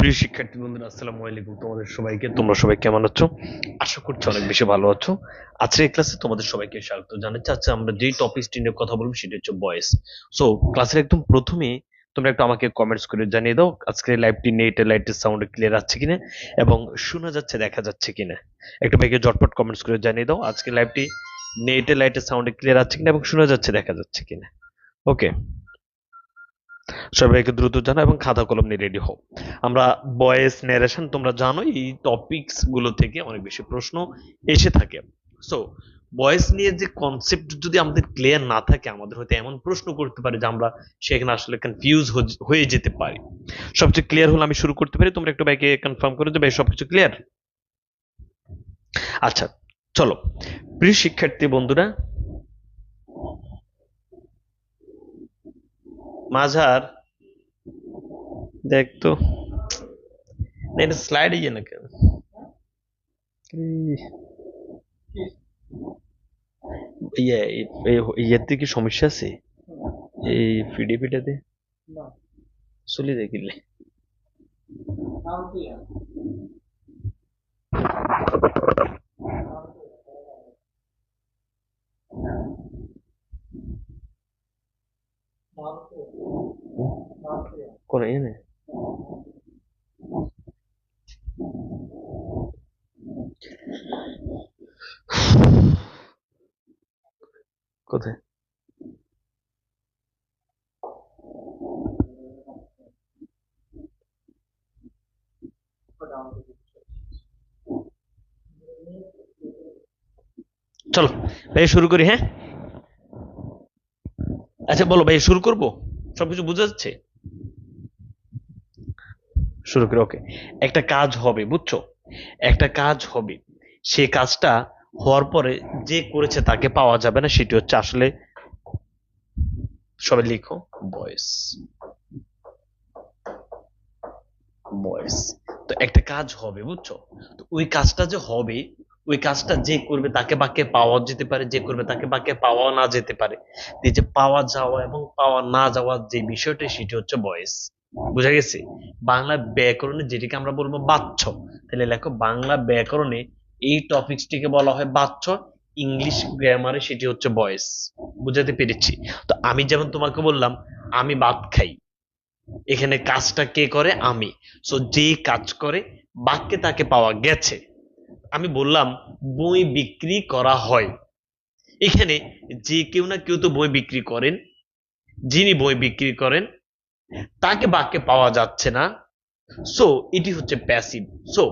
প্রিয় শিক্ষার্থী বন্ধুরা, আসসালামু আলাইকুম। তোমাদের সবাইকে, তোমরা সবাই কেমন আছো? আশা করছি অনেক বেশি ভালো আছো। আজকের ক্লাসে তোমাদের সবাইকে স্বাগত জানাচ্ছি। আজকে আমরা যেই টপিকটি নিয়ে কথা বলবো সেটা হচ্ছে ভয়েস। সো ক্লাসের একদম প্রথমে তোমরা একটু আমাকে কমেন্টস করে জানিয়ে দাও আজকে লাইভটি নেটে লাইটের সাউন্ড ক্লিয়ার আছে কিনা এবং শোনা যাচ্ছে দেখা যাচ্ছে কিনা। একটু ভাইকে ঝটপট কমেন্টস করে জানিয়ে দাও আজকে লাইভটি নেটে লাইটের সাউন্ড ক্লিয়ার আছে কিনা এবং শোনা যাচ্ছে দেখা যাচ্ছে কিনা। ওকে, সবাইকে দ্রুত জানা এবং খাতা কলম নিয়ে রেডি হও। আমরা ভয়েস ন্যারেশন, তোমরা জানো এই টপিকস গুলো থেকে অনেক বেশি প্রশ্ন এসে থাকে। সো ভয়েস নিয়ে যে কনসেপ্ট যদি আমাদের ক্লিয়ার না থাকে, আমাদের হয়তো এমন প্রশ্ন করতে পারে যে আমরা সেখানে আসলে কনফিউজ হয়ে যেতে পারি। সবচেয়ে ক্লিয়ার হলে আমি শুরু করতে পারি, তোমরা একটু বাইকে কনফার্ম করে দেবে সবকিছু ক্লিয়ার। আচ্ছা, চলো প্রিয় শিক্ষার্থী বন্ধুরা, মাঝার দেখ তো, না এটা স্লাইড ইয়ে না কেন? ইয়ে, ইয়েতে কি সমস্যা আছে এই পিডিএফটাতে? চলে দেখিলে কোন এনে কোথায়? চলো ভাই শুরু করি। হ্যাঁ, আচ্ছা বলো ভাই, শুরু করব? সবকিছু বোঝা যাচ্ছে? শুরু করি। ওকে, একটা কাজ হবে, বুঝছো? একটা কাজ হবে, সে কাজটা হওয়ার পরে যে করেছে তাকে পাওয়া যাবে না, সেটি হচ্ছে আসলে, সবাই লিখো, ভয়েস। ভয়েস। তো একটা কাজ হবে, বুঝছো? তো ওই কাজটা যে হবে, ওই কাজটা যে করবে তাকে বাক্যে পাওয়া যেতে পারে, যে করবে তাকে বাক্যে পাওয়া না যেতে পারে। এই যে পাওয়া যাওয়া এবং পাওয়া না যাওয়ার যে বিষয়টা, সেটি হচ্ছে ভয়েস। বুঝা গেছে? বাংলা ব্যাকরণে যেটিকে আমরা বলবো বাচ্য, তাহলে লেখো বাংলা ব্যাকরণে এই টপিকসটিকে বলা হয় বাচ্য, ইংলিশ গ্রামারে সেটি হচ্ছে ভয়েস। বুঝাতে পেরেছি? তো আমি যেমন তোমাকে বললাম আমি ভাত খাই, এখানে কাজটা কে করে? আমি। সো যে কাজ করে বাক্যে তাকে পাওয়া গেছে। আমি বললাম বই বিক্রি করা হয়, এখানে যে কেউ না কেউ তো বই বিক্রি করেন, যিনি বই বিক্রি করেন তাকে বাক্যে পাওয়া যাচ্ছে না। সো এটি হচ্ছে প্যাসিভ। সো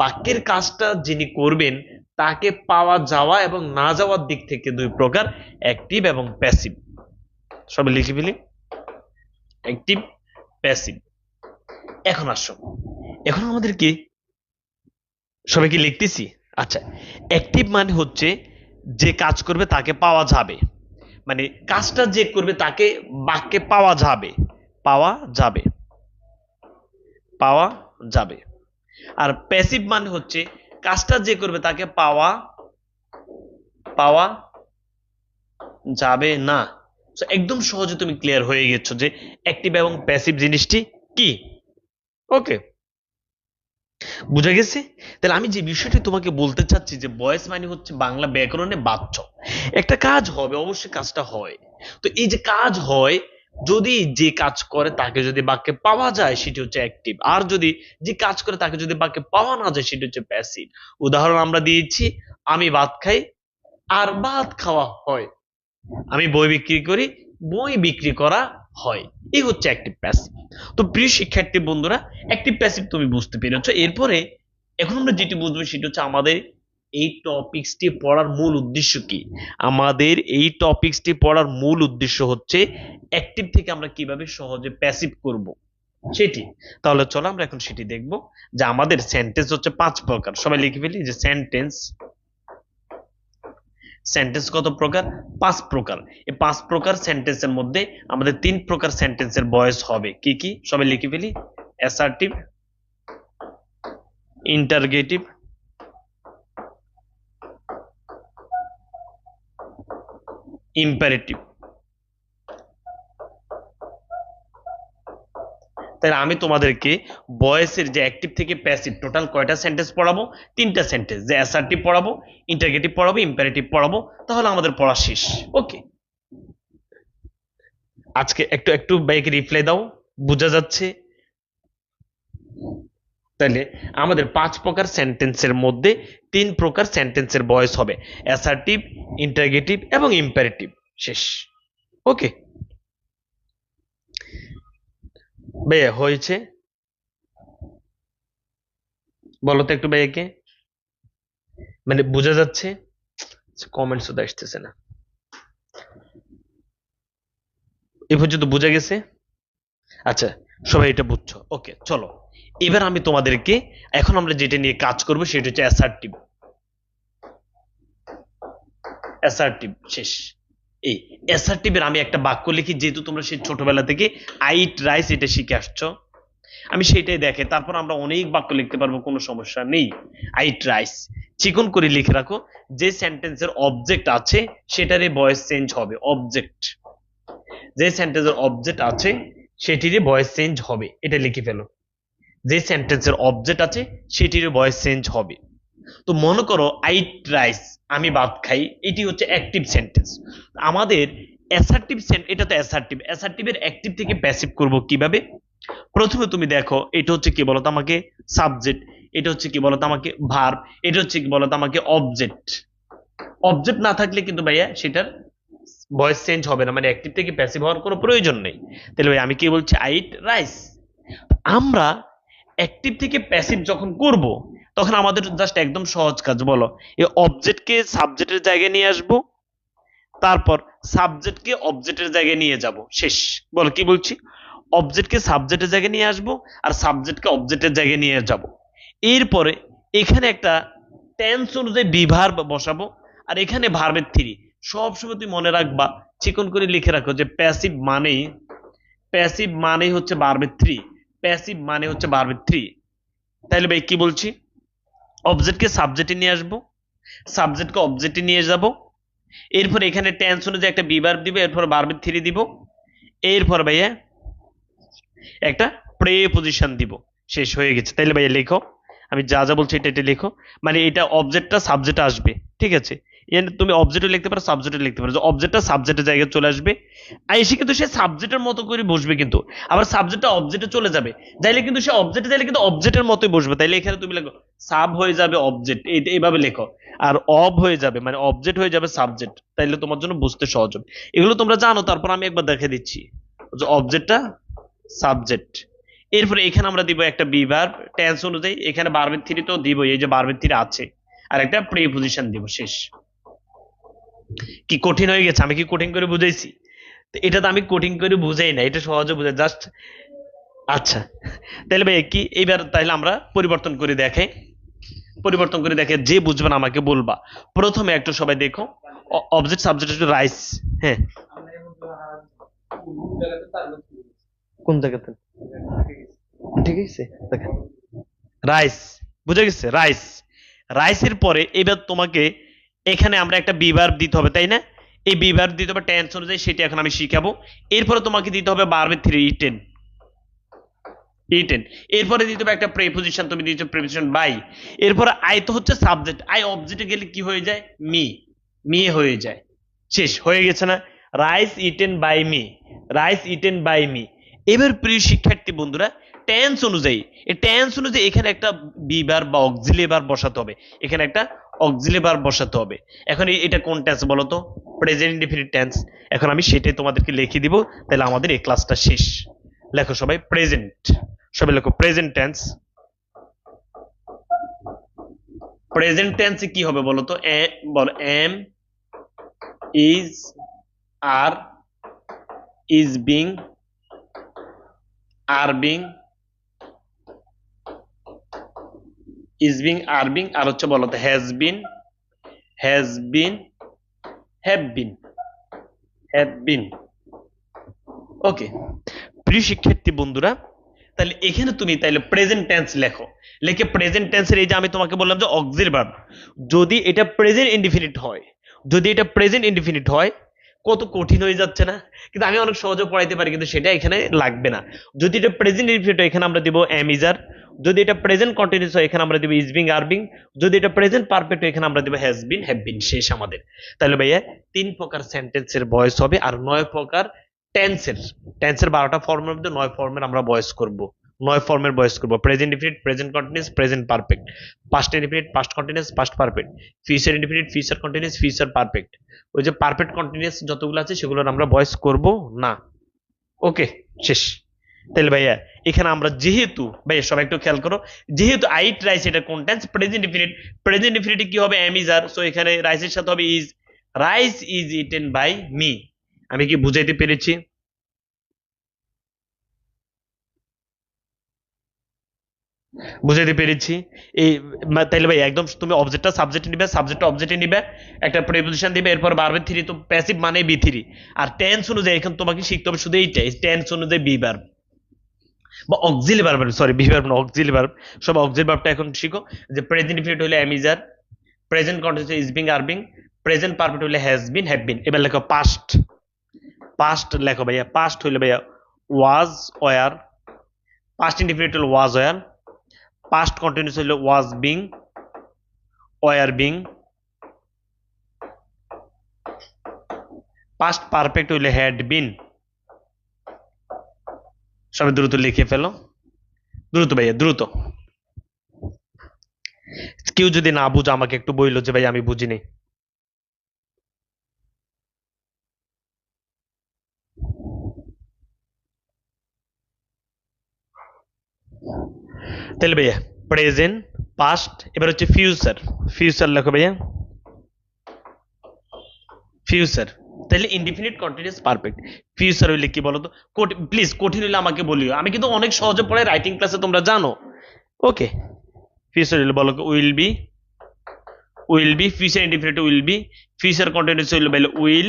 বাক্যের কাজটা যিনি করবেন তাকে পাওয়া যাওয়া এবং না যাওয়ার দিক থেকে দুই প্রকার, অ্যাক্টিভ এবং প্যাসিভ। সবাই লিখে ফেলি, অ্যাক্টিভ, প্যাসিভ। এখন আসো, এখন আমাদের কি সবাইকে লিখতেছি? আচ্ছা, অ্যাক্টিভ মানে হচ্ছে যে কাজ করবে তাকে পাওয়া যাবে, মানে কাজটা যে করবে তাকে বাক্যে পাওয়া যাবে, পাওয়া যাবে, পাওয়া যাবে। আর প্যাসিভ মানে হচ্ছে কাজটা যে করবে তাকে পাওয়া পাওয়া যাবে না। তো একদম সহজে তুমি ক্লিয়ার হয়ে গেছো যে অ্যাক্টিভ এবং প্যাসিভ জিনিসটি কি। ওকে, বুঝা গেছে? তাহলে আমি যে বিষয়টি তোমাকে বলতে চাচ্ছি যে ভয়েস মানে হচ্ছে বাংলা ব্যাকরণে বাচ্য, একটা কাজ হবে, অবশ্যই কাজটা হয়। তো এই যে কাজ হয়, যদি যে কাজ করে তাকে যদি বাক্যে পাওয়া যায় সেটি হচ্ছে অ্যাক্টিভ, আর যদি যে কাজ করে তাকে যদি বাক্যে পাওয়া না যায় সেটি হচ্ছে প্যাসিভ। উদাহরণ আমরা দিয়েছি, আমি ভাত খাই আর ভাত খাওয়া হয়, আমি বই বিক্রি করি, বই বিক্রি করা হয়। এই হচ্ছে অ্যাক্টিভ প্যাসিভ। তো প্রিয় শিক্ষার্থী বন্ধুরা, অ্যাক্টিভ প্যাসিভ তুমি বুঝতে পেরেছো। এরপরে এখন আমরা যেটি বুঝবো সেটা হচ্ছে আমাদের এই টপিকসটি পড়ার মূল উদ্দেশ্য কি। আমাদের এই টপিকসটি পড়ার মূল উদ্দেশ্য হচ্ছে অ্যাক্টিভ থেকে আমরা কিভাবে সহজে প্যাসিভ করব সেটি। তাহলে চলো আমরা এখন সেটি দেখব যে আমাদের সেন্টেন্স হচ্ছে 5 প্রকার। সবাই লিখে ফেলি যে সেন্টেন্স, সেন্টেন্স কত প্রকার? 5 প্রকার। এই 5 প্রকার সেন্টেন্সের মধ্যে আমাদের 3 প্রকার সেন্টেন্সের ভয়েস হবে। কি কি? সবাই লিখে ফেলি, অ্যাসার্টিভ, ইন্টারগেটিভ, ইম্পারেটিভ। তাহলে আমি তোমাদেরকে ভয়েসের যে অ্যাক্টিভ থেকে প্যাসিভ টোটাল কয়টা সেন্টেন্স পড়াবো? 3টা সেন্টেন্স, যে অ্যাসার্টিভ পড়াবো, ইন্টারগেটিভ পড়াবো, ইম্পারেটিভ পড়াবো, তাহলে আমাদের পড়া শেষ। ওকে, আজকে একটু একটু ভাইকে রিপ্লাই দাও, বোঝা যাচ্ছে? তাহলে আমাদের 5 প্রকার সেন্টেন্সের মধ্যে 3 প্রকার সেন্টেন্সের ভয়েস হবে, অ্যাসার্টিভ, ইন্টারগেটিভ এবং ইম্পারেটিভ। শেষ। ওকে ভাইয়া, হয়েছে? বলো তো একটু ভাইয়াকে, মানে বোঝা যাচ্ছে? কমেন্টস তো আসতেছে না। এই পর্যন্ত বোঝা গেছে? আচ্ছা, সবাই এটা বুঝছো? ওকে, চলো এবার আমি তোমাদেরকে, এখন আমরা যেটা নিয়ে কাজ করব সেটা হচ্ছে অ্যাসার্টিভ। অ্যাসার্টিভ শেষ। এই অ্যাসার্টিভের আমি একটা বাক্য লিখি, যেহেতু তোমরা সেই ছোটবেলা থেকে আইট রাইস এটা শিখে আসছো, আমি সেটাই দেখে, তারপর আমরা অনেক বাক্য লিখতে পারবো, কোনো সমস্যা নেই। আইট রাইস চিকন করে লিখে রাখো, যে সেন্টেন্সের অবজেক্ট আছে সেটারই ভয়েস চেঞ্জ হবে। অবজেক্ট, যে সেন্টেন্সের অবজেক্ট আছে সেটিরই ভয়েস চেঞ্জ হবে, এটা লিখে ফেলো। যে সেন্টেন্সের অবজেক্ট আছে সেটির ভয়েস চেঞ্জ হবে। তো মনে করো আইট রাইস, আমি ভাত খাই, এটি হচ্ছে অ্যাক্টিভ সেন্টেন্স। আমাদের অ্যাসার্টিভ এটা তো অ্যাসার্টিভ, অ্যাসার্টিভের অ্যাক্টিভ থেকে প্যাসিভ করব কিভাবে? প্রথমে তুমি দেখো, এটা হচ্ছে কি বলতো আমাকে? সাবজেক্ট। এটা হচ্ছে কি বলতো আমাকে? ভার্ব। এটা হচ্ছে কি বলতো আমাকে? অবজেক্ট। অবজেক্ট না থাকলে কিন্তু ভাইয়া সেটার ভয়েস চেঞ্জ হবে না, মানে অ্যাক্টিভ থেকে প্যাসিভ হওয়ার কোনো প্রয়োজন নেই। তাহলে ভাই আমি কি বলছি? Ate rice. আমরা অ্যাক্টিভ থেকে প্যাসিভ যখন করব, তখন আমাদের জাস্ট একদম সহজ কাজ, বলো, এই অবজেক্টকে সাবজেক্টের জায়গায় নিয়ে আসবো, তারপর সাবজেক্টকে অবজেক্টের জায়গায় নিয়ে যাব। শেষ। বলো কি বলছি? অবজেক্টকে সাবজেক্টের জায়গায় নিয়ে আসবো আর সাবজেক্টকে অবজেক্টের জায়গায় নিয়ে যাব। এরপরে এখানে একটা টেন্স অনুযায়ী বি ভার্ব বসাবো, আর এখানে ভার্বের থ্রি। সবসময় তুমি মনে রাখবা, চিকন করে লিখে রাখো, যে প্যাসিভ মানেই হচ্ছে ভার্বের থ্রি। প্যাসিভ মানে হচ্ছে ভার্বের থ্রি। তাহলে ভাই কি বলছি? অবজেক্টকে সাবজেক্টে নিয়ে আসবো, সাবজেক্টকে অবজেক্টে নিয়ে যাব, এরপর এখানে টেন্স অনুযায়ী একটা বি ভার্ব দিব, এরপর ভার্বের থ্রি দিব, এরপর ভাইয়া একটা প্রেপোজিশন দিব। শেষ হয়ে গেছে। তাইলে ভাইয়া লেখো, আমি যা যা বলছি এটা লেখো, মানে এটা অবজেক্টটা সাবজেক্টে আসবে, ঠিক আছে? তুমি অবজেক্টও লিখতে পারো, সাবজেক্টও লিখতে পারো, যে অবজেক্টটা সাবজেক্টের জায়গায় চলে আসবে, আর এসে কিন্তু সে সাবজেক্টের মতো করে বসবে, কিন্তু আবার সাবজেক্টটা অবজেক্টে চলে যাবে, তাইলে কিন্তু সে অবজেক্টে যাইলে কিন্তু অবজেক্টের মতোই বসবে। তাইলে এখানে তুমি লেখো সাব হয়ে যাবে অবজেক্ট, এইভাবে লেখো। আর অব হয়ে যাবে, মানে অবজেক্ট হয়ে যাবে সাবজেক্ট, তাইলে তোমার জন্য বুঝতে সহজ হবে। এগুলো তোমরা জানো, তারপর আমি একবার দেখে দিচ্ছি, যে অবজেক্টটা সাবজেক্ট। এরপরে এখানে আমরা দিব একটা বি ভার্ব টেন্স অনুযায়ী, এখানে ভার্বের থ্রি তো দিব, এই যে ভার্বের থ্রি আছে, আর একটা প্রিপোজিশন দিব। শেষ। কি কঠিন হয়ে গেছে? আমি কি কঠিন করে বুঝাইছি? এটা তো আমি কঠিন করে বুঝাই না, এটা সহজে বুঝাই জাস্ট। আচ্ছা, তাহলে ভাই কি এইবার তাহলে আমরা পরিবর্তন করে দেখে, যে বুঝবে না আমাকে বলবা। প্রথমে একটু সবাই দেখো, অবজেক্ট সাবজেক্ট একটু রাইস। হ্যাঁ, কোন জায়গাতে? ঠিক আছে, দেখেন রাইস, বুঝে গেছে? রাইস, রাইসের পরে এবার তোমাকে এখানে আমরা একটা বি ভার্ব দিতে হবে, তাই না? এই বি ভার্ব দিতে হবে টেন্স অনুযায়ী, সেটা এখন আমি শিখাবো। এরপরে তোমাকে দিতে হবে ভার্বের থ্রি, ইটেন, ইটেন। এরপরে দিতে হবে একটা প্রিপোজিশন, তুমি দিয়েছো প্রিপোজিশন বাই। এরপরে আই তো হচ্ছে সাবজেক্ট, আই অবজেক্টে গেলে কি হয়ে যায়? মি, মি হয়ে যায়। শেষ হয়ে গেছে না? Rice eaten by me, rice eaten by me. এবার প্রিয় শিক্ষার্থী বন্ধুরা, টেন্স অনুযায়ী, এই টেন্স অনুযায়ী এখানে একটা বি ভার্ব বা অক্সিলিয়ারি ভার্ব বসাতে হবে, এখানে একটা অক্সিলিয়ারি ভার্ব বসাতে হবে। এখন এটা কোন টেন্স বলো তো? Present indefinite tense. এখন আমি সেটাই তোমাদেরকে লিখে দিব, তাহলে আমাদের এই ক্লাসটা শেষ। লেখো সবাই প্রেজেন্ট, সবাই লেখো প্রেজেন্ট টেন্স। প্রেজেন্ট টেন্সে কি হবে বলো তো? বলো am, is, are, is being, are being, is being, are being, আর হচ্ছে বলো তো has been, has been, have been, have been. Okay প্রিয় শিক্ষার্থী বন্ধুরা, তাহলে এখানে তুমি তাহলে প্রেজেন্ট টেন্স লেখো, লিখে প্রেজেন্ট টেন্সের এই যে আমি তোমাকে বললাম যে অক্সিলারি ভার্ব, যদি এটা প্রেজেন্ট ইনডিফিনিট হয়, যদি এটা প্রেজেন্ট ইনডিফিনিট হয়, কত কঠিন হয়ে যাচ্ছে না? কিন্তু আমি অনেক সহজে পড়াইতে পারি, কিন্তু সেটা এখানে লাগবে না। যদি এটা প্রেজেন্ট ইনডিফিনিট হয় এখানে আমরা দিব এম ইজ আর। যদি এটা প্রেজেন্ট কন্টিনিউয়াস হয় এখানে আমরা দিব ইজ বিং আর বিং। যদি এটা প্রেজেন্ট পারফেক্ট হয় এখানে আমরা দিব হ্যাজ বিন হ্যাভ বিন। শেষ আমাদের। তাহলে ভাইয়া 3 প্রকার সেন্টেন্সের ভয়েস হবে আর 9 প্রকার টেন্সের। টেন্সের 12টা ফর্মের মধ্যে 9 ফর্মের আমরা ভয়েস করব। 9 ফর্মের ভয়েস করব: present indefinite, present continuous, present perfect, past indefinite, past continuous, past perfect, future indefinite, future continuous, future perfect. ওই যে পারফেক্ট কন্টিনিউয়াস যতগুলো আছে সেগুলোর আমরা ভয়েস করব না। ওকে, শেষ। তাহলে ভাইয়া এখানে আমরা যেহেতু, ভাইয়া সবাই একটু খেয়াল করো, যেহেতু আইট রাইস এটা কোন টেন্স? Present indefinite. প্রেজেন্ট ইনডিফিনিটে কি হবে? Am is R. সো এখানে রাইসের সাথে হবে is. Rice is eaten by me. আমি কি বুঝাইতে পেরেছি? বুঝাইতে পেরেছি? এই তাইলে ভাই একদম তুমি অবজেক্টটা সাবজেক্টে নিবে, সাবজেক্টটা অবজেক্টে নিবে, একটা প্রিপোজিশন দিবে, এরপর ভার্বের থ্রি, তো প্যাসিভ মানে বি থ্রি। আর টেন্স অনুযায়ী এখন তোমাকে শিখতে হবে শুধু এইটাই, টেন্স অনুযায়ী বি ভার্ব বা auxiliary verb, sorry be verb না, অক্সিলি ভার্ব। সব অক্সিলি ভার্বটা এখন শিখো। যে প্রেজেন্ট ইনডিফিনিট হলে am is are, present continuous is being are being, present perfect হলে হ্যাজ বিন হ্যাভ বিন। এবার লেখো পাস্ট। পাস্ট লেখো ভাইয়া। পাস্ট হইলে ভাইয়া ওয়াজ ওয়ার, পাস্ট ইনডিফিনিট হলো ওয়াজ ওয়ার, পাস্ট কন্টিনিউয়াস হলো ওয়াজ being were being, past perfect হইলে হ্যাড বিন। সবাই দ্রুত লিখে ফেলো, দ্রুত ভাইয়া দ্রুত। কেউ যদি না বুঝো আমাকে একটু বইলো যে ভাই আমি বুঝিনি। তাহলে ভাইয়া প্রেজেন্ট, পাস্ট, এবার হচ্ছে ফিউচার। ফিউচার লেখো ভাইয়া, ফিউচার। তাহলে ইনডিফিনিট কন্টিনিউয়াস পারফেক্ট। ফিউচার হইলে কি বলতো? প্লিজ কঠিন হইলে আমাকে বলিও, আমি কিন্তু অনেক সহজে পড়ে রাইটিং ক্লাসে, তোমরা জানো। ওকে, ফিউচার হইলে বলো will B, will be. Future indefinite will be. Future continuous হইলে বলে will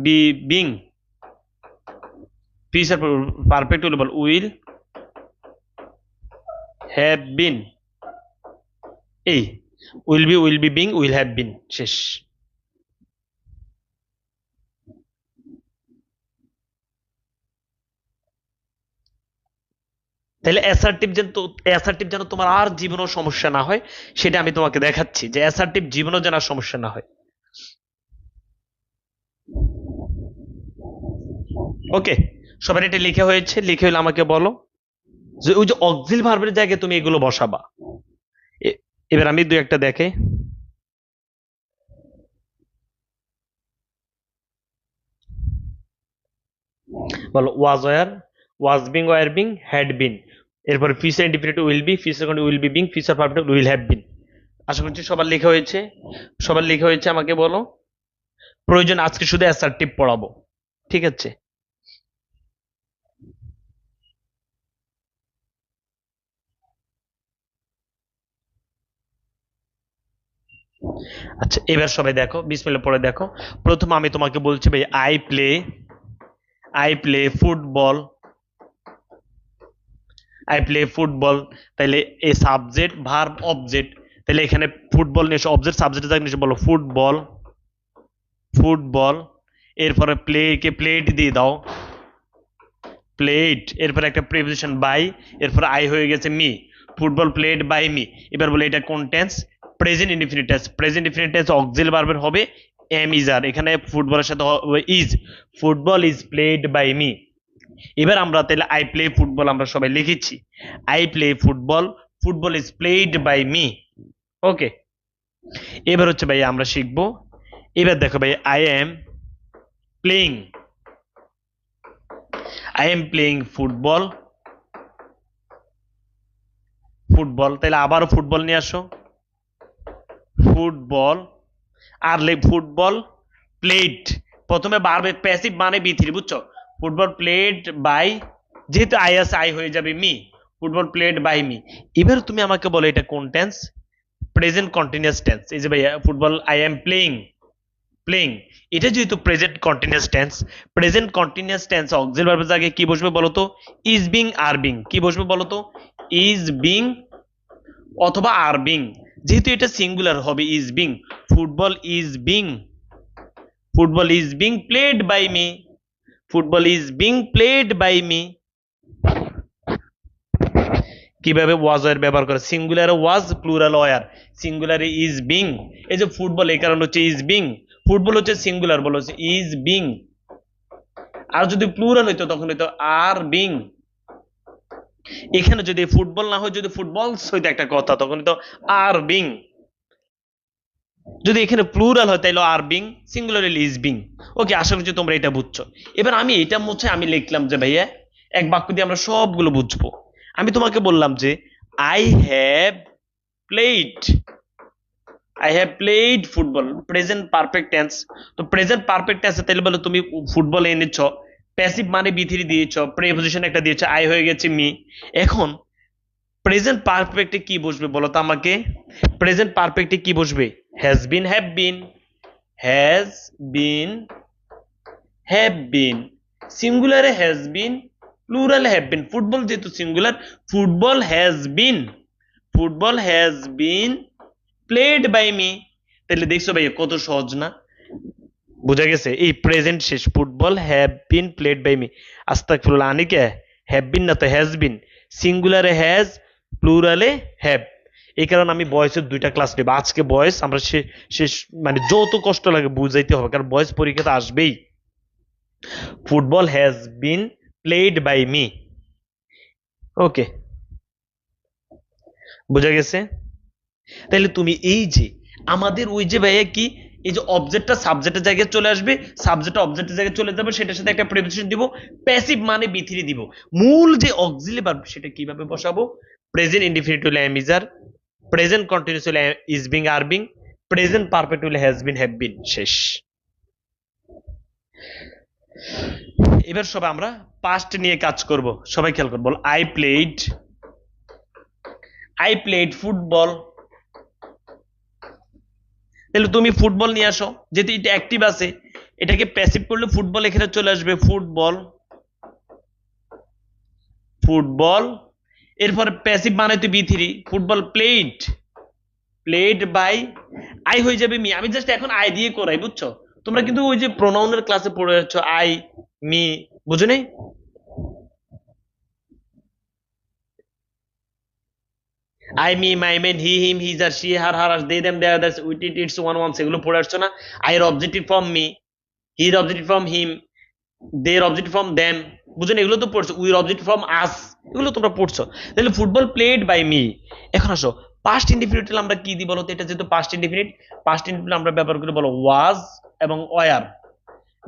be being. Future perfect হইলে বল উইল হ্যাভ বিন। এই will be being, will have been. শেষ। তাহলে অ্যাসার্টিভ যেন তোমার আর জীবনেও সমস্যা না হয়, সেটা আমি তোমাকে দেখাচ্ছি, যে অ্যাসার্টিভ জীবনেও যেন আর সমস্যা না হয়। ওকে, সবার এটা লিখে হয়েছে? লিখে হলে আমাকে বলো যে ওই যে অক্সিল ভার্বের জায়গায় তুমি এগুলো বসাবা। এবার আমি দুই একটা দেখে। বলো was were, was being were being, had been. এরপরে future indefinite will be, future will be being, future perfect will have been. আশা করছি সবার লেখা হয়েছে। সবার লেখা হয়েছে আমাকে বলো। প্রয়োজন আজকে শুধু অ্যাসার্টিভ পড়াবো, ঠিক আছে? আচ্ছা এবার সবাই দেখো, বিসমিল্লাহ পড়ে দেখো। প্রথম আমি তোমাকে বলছি ভাই I play football, I play football. তাহলে এই সাবজেক্ট ভার্ব অবজেক্ট, তাহলে এখানে ফুটবল নিয়ে অবজেক্ট সাবজেক্ট নিয়ে বলো ফুটবল, ফুটবল। এরপরে প্লে কে প্লেট দিয়ে দাও, প্লেট। এরপরে একটা প্রিপোজিশন বাই, এরপর আই হয়ে গেছে me, football played by me. এবার বলে এটা কোন tense? Present indefinite tense. Present indefinite tense auxiliary ভার্বের হবে এম ইজ আর, এখানে ফুটবলের সাথে হবে is. Football is played by me. এবার আমরা তাহলে আই প্লে ফুটবল আমরা সবাই লিখেছি, I play football, football is played by me. Okay, এবার হচ্ছে ভাই আমরা শিখবো। এবার দেখো ভাই I am playing, I am playing football, football. তাহলে আবারও ফুটবল নিয়ে আসো, ফুটবল। আর ফুটবল প্লেট, প্রথমে বারবে প্যাসিভ মানে বি থ্রি, বুঝছো? ফুটবল প্লেট বাই, যেহেতু আই আছে আই হয়ে যাবে me, football played by me. এবার তুমি আমাকে বলো এটা কোন টেন্স? Present continuous tense. এই যে ভাইয়া football I am playing, playing, এটা যেহেতু present continuous tense, present continuous tense auxiliary ভার্বের জায়গায় কি বসবে বলো তো? Is being are being. কি বসবে বলো তো? ইজ বিং অথবা আর বিং। যেহেতু এটা সিঙ্গুলার হবে is being, football is being football is being played by me, football is being played by me. কিভাবে ওয়াজ এর ব্যবহার করে, সিঙ্গুলারে ওয়াজ, প্লুরাল ওয়ার, সিঙ্গুলারে ইজ বিং। এই যে ফুটবল, এই কারণে হচ্ছে ইজ বিং, ফুটবল হচ্ছে সিঙ্গুলার, বল হচ্ছে ইজ বিং। আর যদি প্লুরাল হইতো তখন হইতো আর বিং। এখানে যদি ফুটবল না হয়, যদি ফুটবলস হইতো একটা কথা, তখন হইতো আর বিং। যদি এখানে প্লুরাল হয় তাইলে are being, singular is being. Okay, আশা করছি তোমরা এটা বুঝছো। এবার আমি এটা মুছে আমি লিখলাম যে ভাইয়া এক বাক্য দিয়ে আমরা সবগুলো বুঝবো। আমি তোমাকে বললাম যে I have played, I have played football, present perfect tense. তো প্রেজেন্ট পারফেক্ট টেন্সে তাহলে বলো তুমি ফুটবল এনেছ, প্যাসিভ মানে বি3 দিয়েছ, প্রেপোজিশন একটা দিয়েছ, আই হয়ে গেছে মি। এখন প্রেজেন্ট পারফেক্টে কি বসবে বলো তো আমাকে, প্রেজেন্ট পারফেক্টে কি বসবে? Has been, have been, has been, have been. সিঙ্গুলারে হ্যাজ বিন, প্লুরালে হ্যাভ বিন। ফুটবল যেহেতু singular, football has been, football has been played by me. তাহলে দেখছো ভাই কত সহজ না? বুঝা গেছে? এই প্রেজেন্ট শেষ, football have been played by me. আস্তাগফিরুল্লাহ, আনিকে হ্যাভ বিন না তো হ্যাজ বিন, সিঙ্গুলারে হ্যাজ, প্লুরালে হ্যাভ। এই কারণে আমি বয়সের 2টা ক্লাস নেব আজকে। বয়স আমরা শেষ মানে যত কষ্ট লাগে বুঝাইতে হবে, কারণ বয়স পরীক্ষাতে আসবেই। Football has been played by me. Okay, বুঝা গেছে? তাহলে তুমি এই যে আমাদের ওই যে ভাইয়া কি, এই যে অবজেক্টটা সাবজেক্টের জায়গায় চলে আসবে, সাবজেক্টটা অবজেক্টের জায়গায় চলে যাবে, সেটার সাথে একটা প্রিপোজিশন দিব, প্যাসিভ মানে বি3 দিব। মূল যে অক্সিলারি ভার্ব সেটা কিভাবে বসাবো? প্রেজেন্ট ইনডিফিনিট হলে am is are, present continuous হলে is being are being, present perfect হলে হ্যাজ বিন হ্যাভ বিন। শেষ। এবার সবাই আমরা পাস্ট নিয়ে কাজ করব, সবাই খেয়াল করবো। I played football. তাহলে তুমি ফুটবল নিয়ে আসো, যেহেতু এটা অ্যাক্টিভ আছে, এটাকে প্যাসিভ করলে ফুটবল এখানে চলে আসবে, ফুটবল, ফুটবল। এরপরে প্যাসিভ মানে তো বি3, football played, played by, I হয়ে যাবে মি। আমি জাস্ট এখন আই দিয়ে করাই, বুঝছো? তোমরা কিন্তু ওই যে প্রোনাউনের ক্লাসে পড়ে যাচ্ছ, আই, মি, বুঝো নাই? I, me, my, mine, he, him, his আর she, her, her, they, them, their, that's, it, it, its, one, one, সেগুলো পড়ে আসছো না? আই এর অবজেক্টিভ ফ্রম মি, হির অবজেক্টিভ ফ্রম হিম, দের অবজেক্টিভ ফ্রম দেম, বুঝো না? এগুলো তো পড়ছো। উইর অবজেক্টিভ ফ্রম আস, এগুলো তোমরা পড়ছো। তাহলে ফুটবল প্লেড বাই মি। এখন আসো পাস্ট ইনডিফিনিট আমরা কি দিই বলো তো? এটা যেহেতু পাস্ট ইনডিফিনিট, পাস্ট ইনডিফিনিট আমরা ব্যবহার করে বলো ওয়াজ এবং ওয়ার।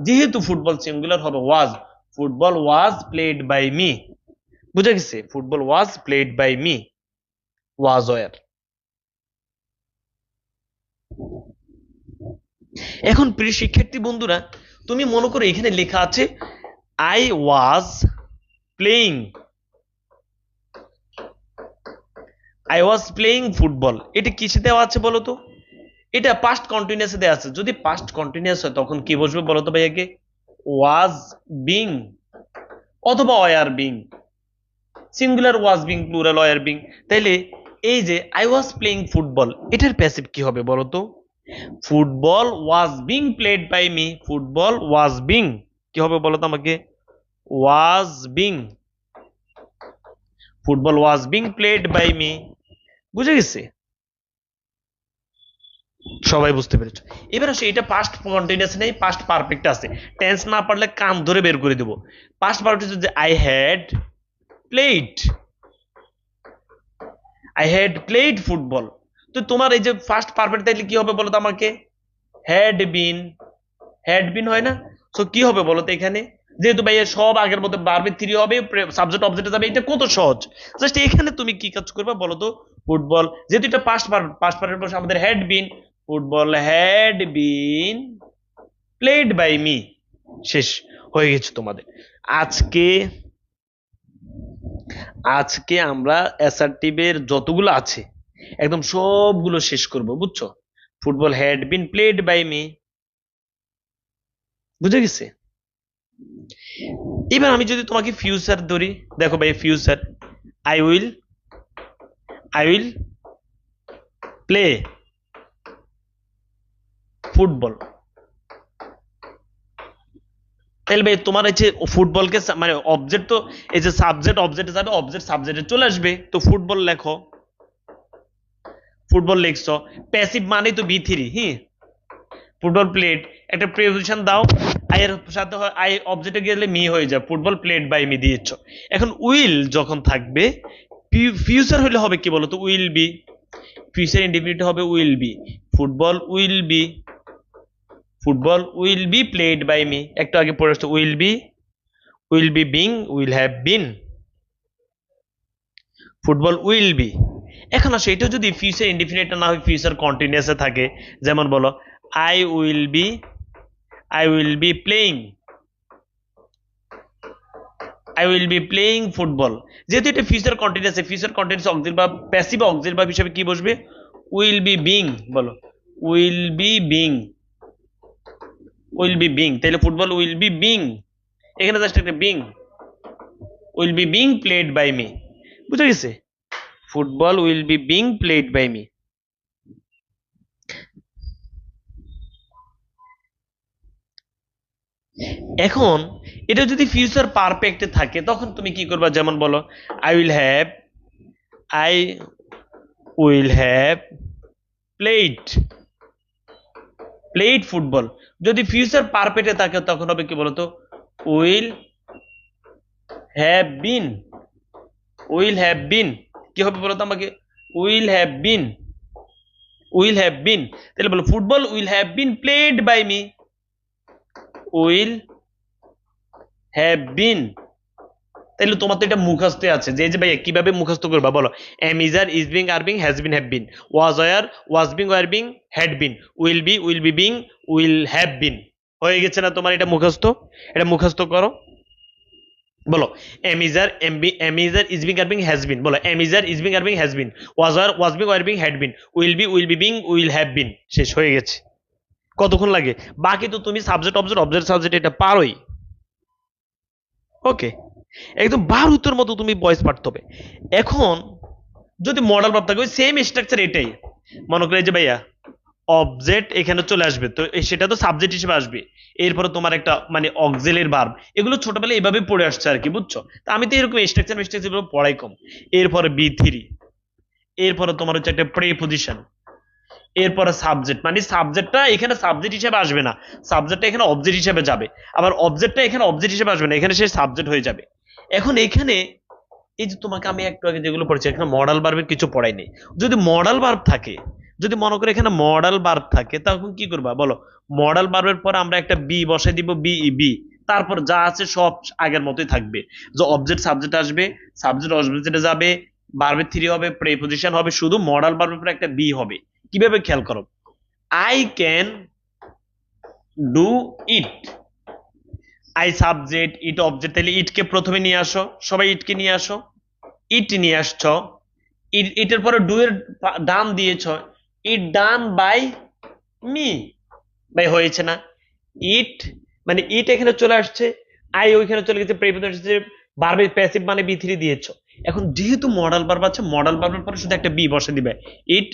যেহেতু ফুটবল সিঙ্গুলার হবে was, football was played by me. বুঝা গেছে? Football was played by me, was were. এখন প্রিয় শিক্ষার্থী বন্ধুরা, তুমি মনে করো এখানে লেখা আছে I was playing, I was playing football. এটা কিসে দেওয়া আছে বলো তো? এটা পাস্ট কন্টিনিউয়াসে দেওয়া আছে। যদি পাস্ট কন্টিনিউয়াস হয় তখন কি বসবে বলো তো ভাইয়াকে? ওয়াজ বিং অথবা were being, singular was being, plural were being. তাইলে এই যে আই ওয়াজ প্লেইং ফুটবল, এটার প্যাসিভ কি হবে বলো তো? Football was being played by me, football was being কি হবে বলো তো আমাকে? Was being, football was being played by me. বুঝে গেছে? সবাই বুঝতে পেরেছো? এবার আসে এটা পাস্ট কন্টিনিউয়াস নেই, পাস্ট পারফেক্ট আছে। টেন্স না পারলে কান ধরে বের করে দেব। পাস্ট পারফেক্ট হচ্ছে I had played, I had played football. তো তোমার এই যে ফার্স্ট পারফেক্ট তাইলে কি হবে বলো তো আমাকে? হ্যাড বিন, হ্যাড বিন হয় না? সো কি হবে বলো তো এখানে? যেহেতু ভাইয়া সব আগের মতো বারবে 3 হবে, সাবজেক্ট অবজেক্টে যাবে, এটা কত সহজ। জাস্ট এখানে তুমি কি কাজ করবে বলো তো? ফুটবল, যেহেতু এটা পাস্ট পারফেক্ট, পাস্ট পারফেক্ট বসে আমাদের had been, football had been played by me. শেষ হয়ে গেছে তোমাদের। আজকে আজকে আমরা অ্যাসার্টিভের যতগুলো আছে একদম সবগুলো শেষ করব, বুঝছো? Football had been played by me. বুঝে গেছে? এবার আমি যদি তোমাকে ফিউচার ধরি, দেখো ভাই future, I will, I will play football. তাহলে ভাই তোমার এই যে ফুটবলকে মানে অবজেক্ট তো এই যে সাবজেক্ট অবজেক্টে যাবে, অবজেক্ট সাবজেক্টে চলে আসবে, তো ফুটবল লেখো, ফুটবল লিখছো। প্যাসিভ মানে তো বি3, হ্যাঁ, ফুটবল প্লেড, একটা প্রিপোজিশন দাও, আই এর সাথে আই অবজেক্টে গেলে মি হয়ে যায়, ফুটবল প্লেড বাই মি দিয়েছ। এখন উইল যখন থাকবে, ফিউচার হলে হবে কি বলতো, উইল বি, ফিউচার ইনডিফিনিট হবে will be, football will be, football will be played by me, একটু আগে পড়ে আসছে will be being, will have been, football will be. এখন আসো এটা যদি ফিউচার ইনডিফিনিট না হয়, ফিউচার কন্টিনিউয়াসে থাকে, যেমন বলো I will be, I will be playing, I will be playing football. যেহেতু এটা future continuous, future continuous auxiliary বা প্যাসিভ অক্সিলারি ভার্ব হিসেবে কি বসবে, উইল বি বিং, বলো will be being, will be being, তাহলে ফুটবল উইল বি বিং, এখানে just একটা being, will be being played by me, বুঝে গেছে, football will be being played by me. এখন এটা যদি ফিউচার পারফেক্টে থাকে তখন তুমি কি করবা, যেমন বলো I will have, I will have played, played football. যদি ফিউচার পারফেক্টে থাকে তখন হবে কি বলতো, will have been, will have been, কি হবে বলতো আমাকে, will have been, will have been, তাহলে বলো football will have been played by me, will have been. তাহলে তোমার তো এটা মুখস্থ আছে, যে যে ভাইয়া কিভাবে মুখস্থ করবা বলো, am is are, is being, are being, has been, have been, was were, was being, were being, had been, will be being, will have been. হয়ে গেছে না তোমার এটা মুখস্থ? এটা মুখস্থ করো, বলো am is are, am is are, is being, are being, has been, বলো am is are, is being, are being, has been, was are, was being, were being, had been, will be being, will have been. শেষ হয়ে গেছে। কতক্ষণ লাগে? বাকি তো তুমি subject object object subject এটা পারোই। ওকে, একদম বারুতের মতো তুমি ভয়েস পাঠতে হবে। এখন যদি মডেল ভাব থাকে, ওই সেম স্ট্রাকচার এটাই, মনে করে যে ভাইয়া অবজেক্ট এখানে চলে আসবে, তো সেটা তো সাবজেক্ট হিসেবে আসবে, এরপরে তোমার একটা মানে অক্সিলারি ভার্ব, এগুলো ছোটবেলায় এভাবে পড়ে আসছে আর কি, বুঝছো? তা আমি তো এরকম স্ট্রাকচার পড়াই কম। এরপরে বি3, এরপরে তোমার হচ্ছে একটা প্রিপজিশন, এরপরে সাবজেক্ট, মানে সাবজেক্টটা এখানে সাবজেক্ট হিসেবে আসবে না, সাবজেক্টটা এখানে অবজেক্ট হিসেবে যাবে, আবার অবজেক্টটা এখানে অবজেক্ট হিসেবে আসবে না, এখানে সে সাবজেক্ট হয়ে যাবে। এখন এখানে এই যে তোমাকে আমি একটু আগে যেগুলো পড়েছি, এখানে মডাল ভার্বের কিছু পড়াই নেই। যদি মডাল ভার্ব থাকে, যদি মনে করে এখানে মডাল ভার্ব থাকে, তখন কি করবা বলো, মডাল ভার্বের পর আমরা একটা বি বসাই দিব, বি, তারপর যা আছে সব আগের মতোই থাকবে, যে অবজেক্ট সাবজেক্ট আসবে, সাবজেক্ট অবজেক্টে যাবে, ভার্বের 3 হবে, প্রিপজিশন হবে, শুধু মডাল ভার্বের পর একটা বি হবে। কিভাবে খেয়াল করো, I can do it, I subject, it object, তাহলে ইটকে প্রথমে নিয়ে আসো, সবাই ইটকে নিয়ে আসো, ইট নিয়ে আসছ, ইটের পরে ডু এর ডান দিয়েছ, ইট ডান বাই মি, ভাই হয়েছে না? ইট মানে ইট এখানে চলে আসছে, আই ওইখানে চলে গেছে, প্রিপোজিশন ভার্বের প্যাসিভ মানে বি3 দিয়েছ। এখন যেহেতু মডাল ভার্ব আছে, মডাল ভার্বের পরে শুধু একটা বি বসে দিবে, it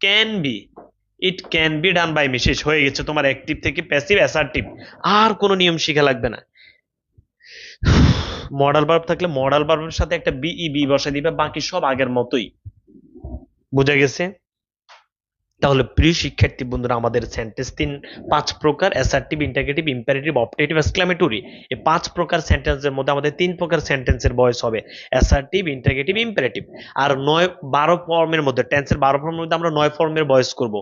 can be, it can be done by me. শেষ হয়ে গেছে তোমার অ্যাক্টিভ থেকে প্যাসিভ অ্যাসার্টিভ, আর কোনো নিয়ম শিখা লাগবে না। মডাল ভার্ব থাকলে মডাল ভার্বের সাথে একটা বি বসাই দিবে, বাকি সব আগের মতোই। বুঝা গেছে? তাহলে প্রিয় শিক্ষার্থী বন্ধুরা, আমাদের সেন্টেন্স 5 প্রকার, assertive, interrogative, imperative, objective, exclamatory. এই 5 প্রকার সেন্টেন্সের মধ্যে আমাদের 3 প্রকার সেন্টেন্সের ভয়েস হবে, অ্যাসার্টিভ, ইন্টারগেটিভ, ইম্পারেটিভ। আর 12 ফর্মের মধ্যে, টেন্সের 12 ফর্মের মধ্যে আমরা 9 ফর্মের ভয়েস করব।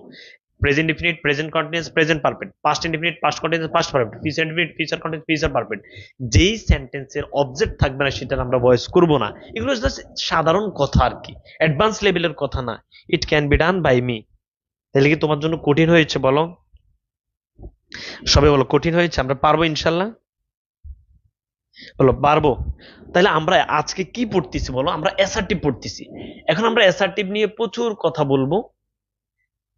Present definite, present continuous, present perfect, past indefinite, past continuous, past perfect, future indefinite, future continuous, future perfect. যেই সেন্টেন্সের অবজেক্ট থাকবে না সেটার আমরা ভয়েস করব না। এগুলো জাস্ট সাধারণ কথা আর কি, অ্যাডভান্স লেভেলের কথা না। It can be done by me, তাহলে কি তোমার জন্য কঠিন হয়েছে বলো? সবাই বলো কঠিন হয়েছে? আমরা পারবো ইনশাল্লাহ? বলো পারবো। তাহলে আমরা আজকে কি পড়তেছি বলো, আমরা অ্যাসার্টিভ পড়তেছি। এখন আমরা অ্যাসার্টিভ নিয়ে প্রচুর কথা বলবো।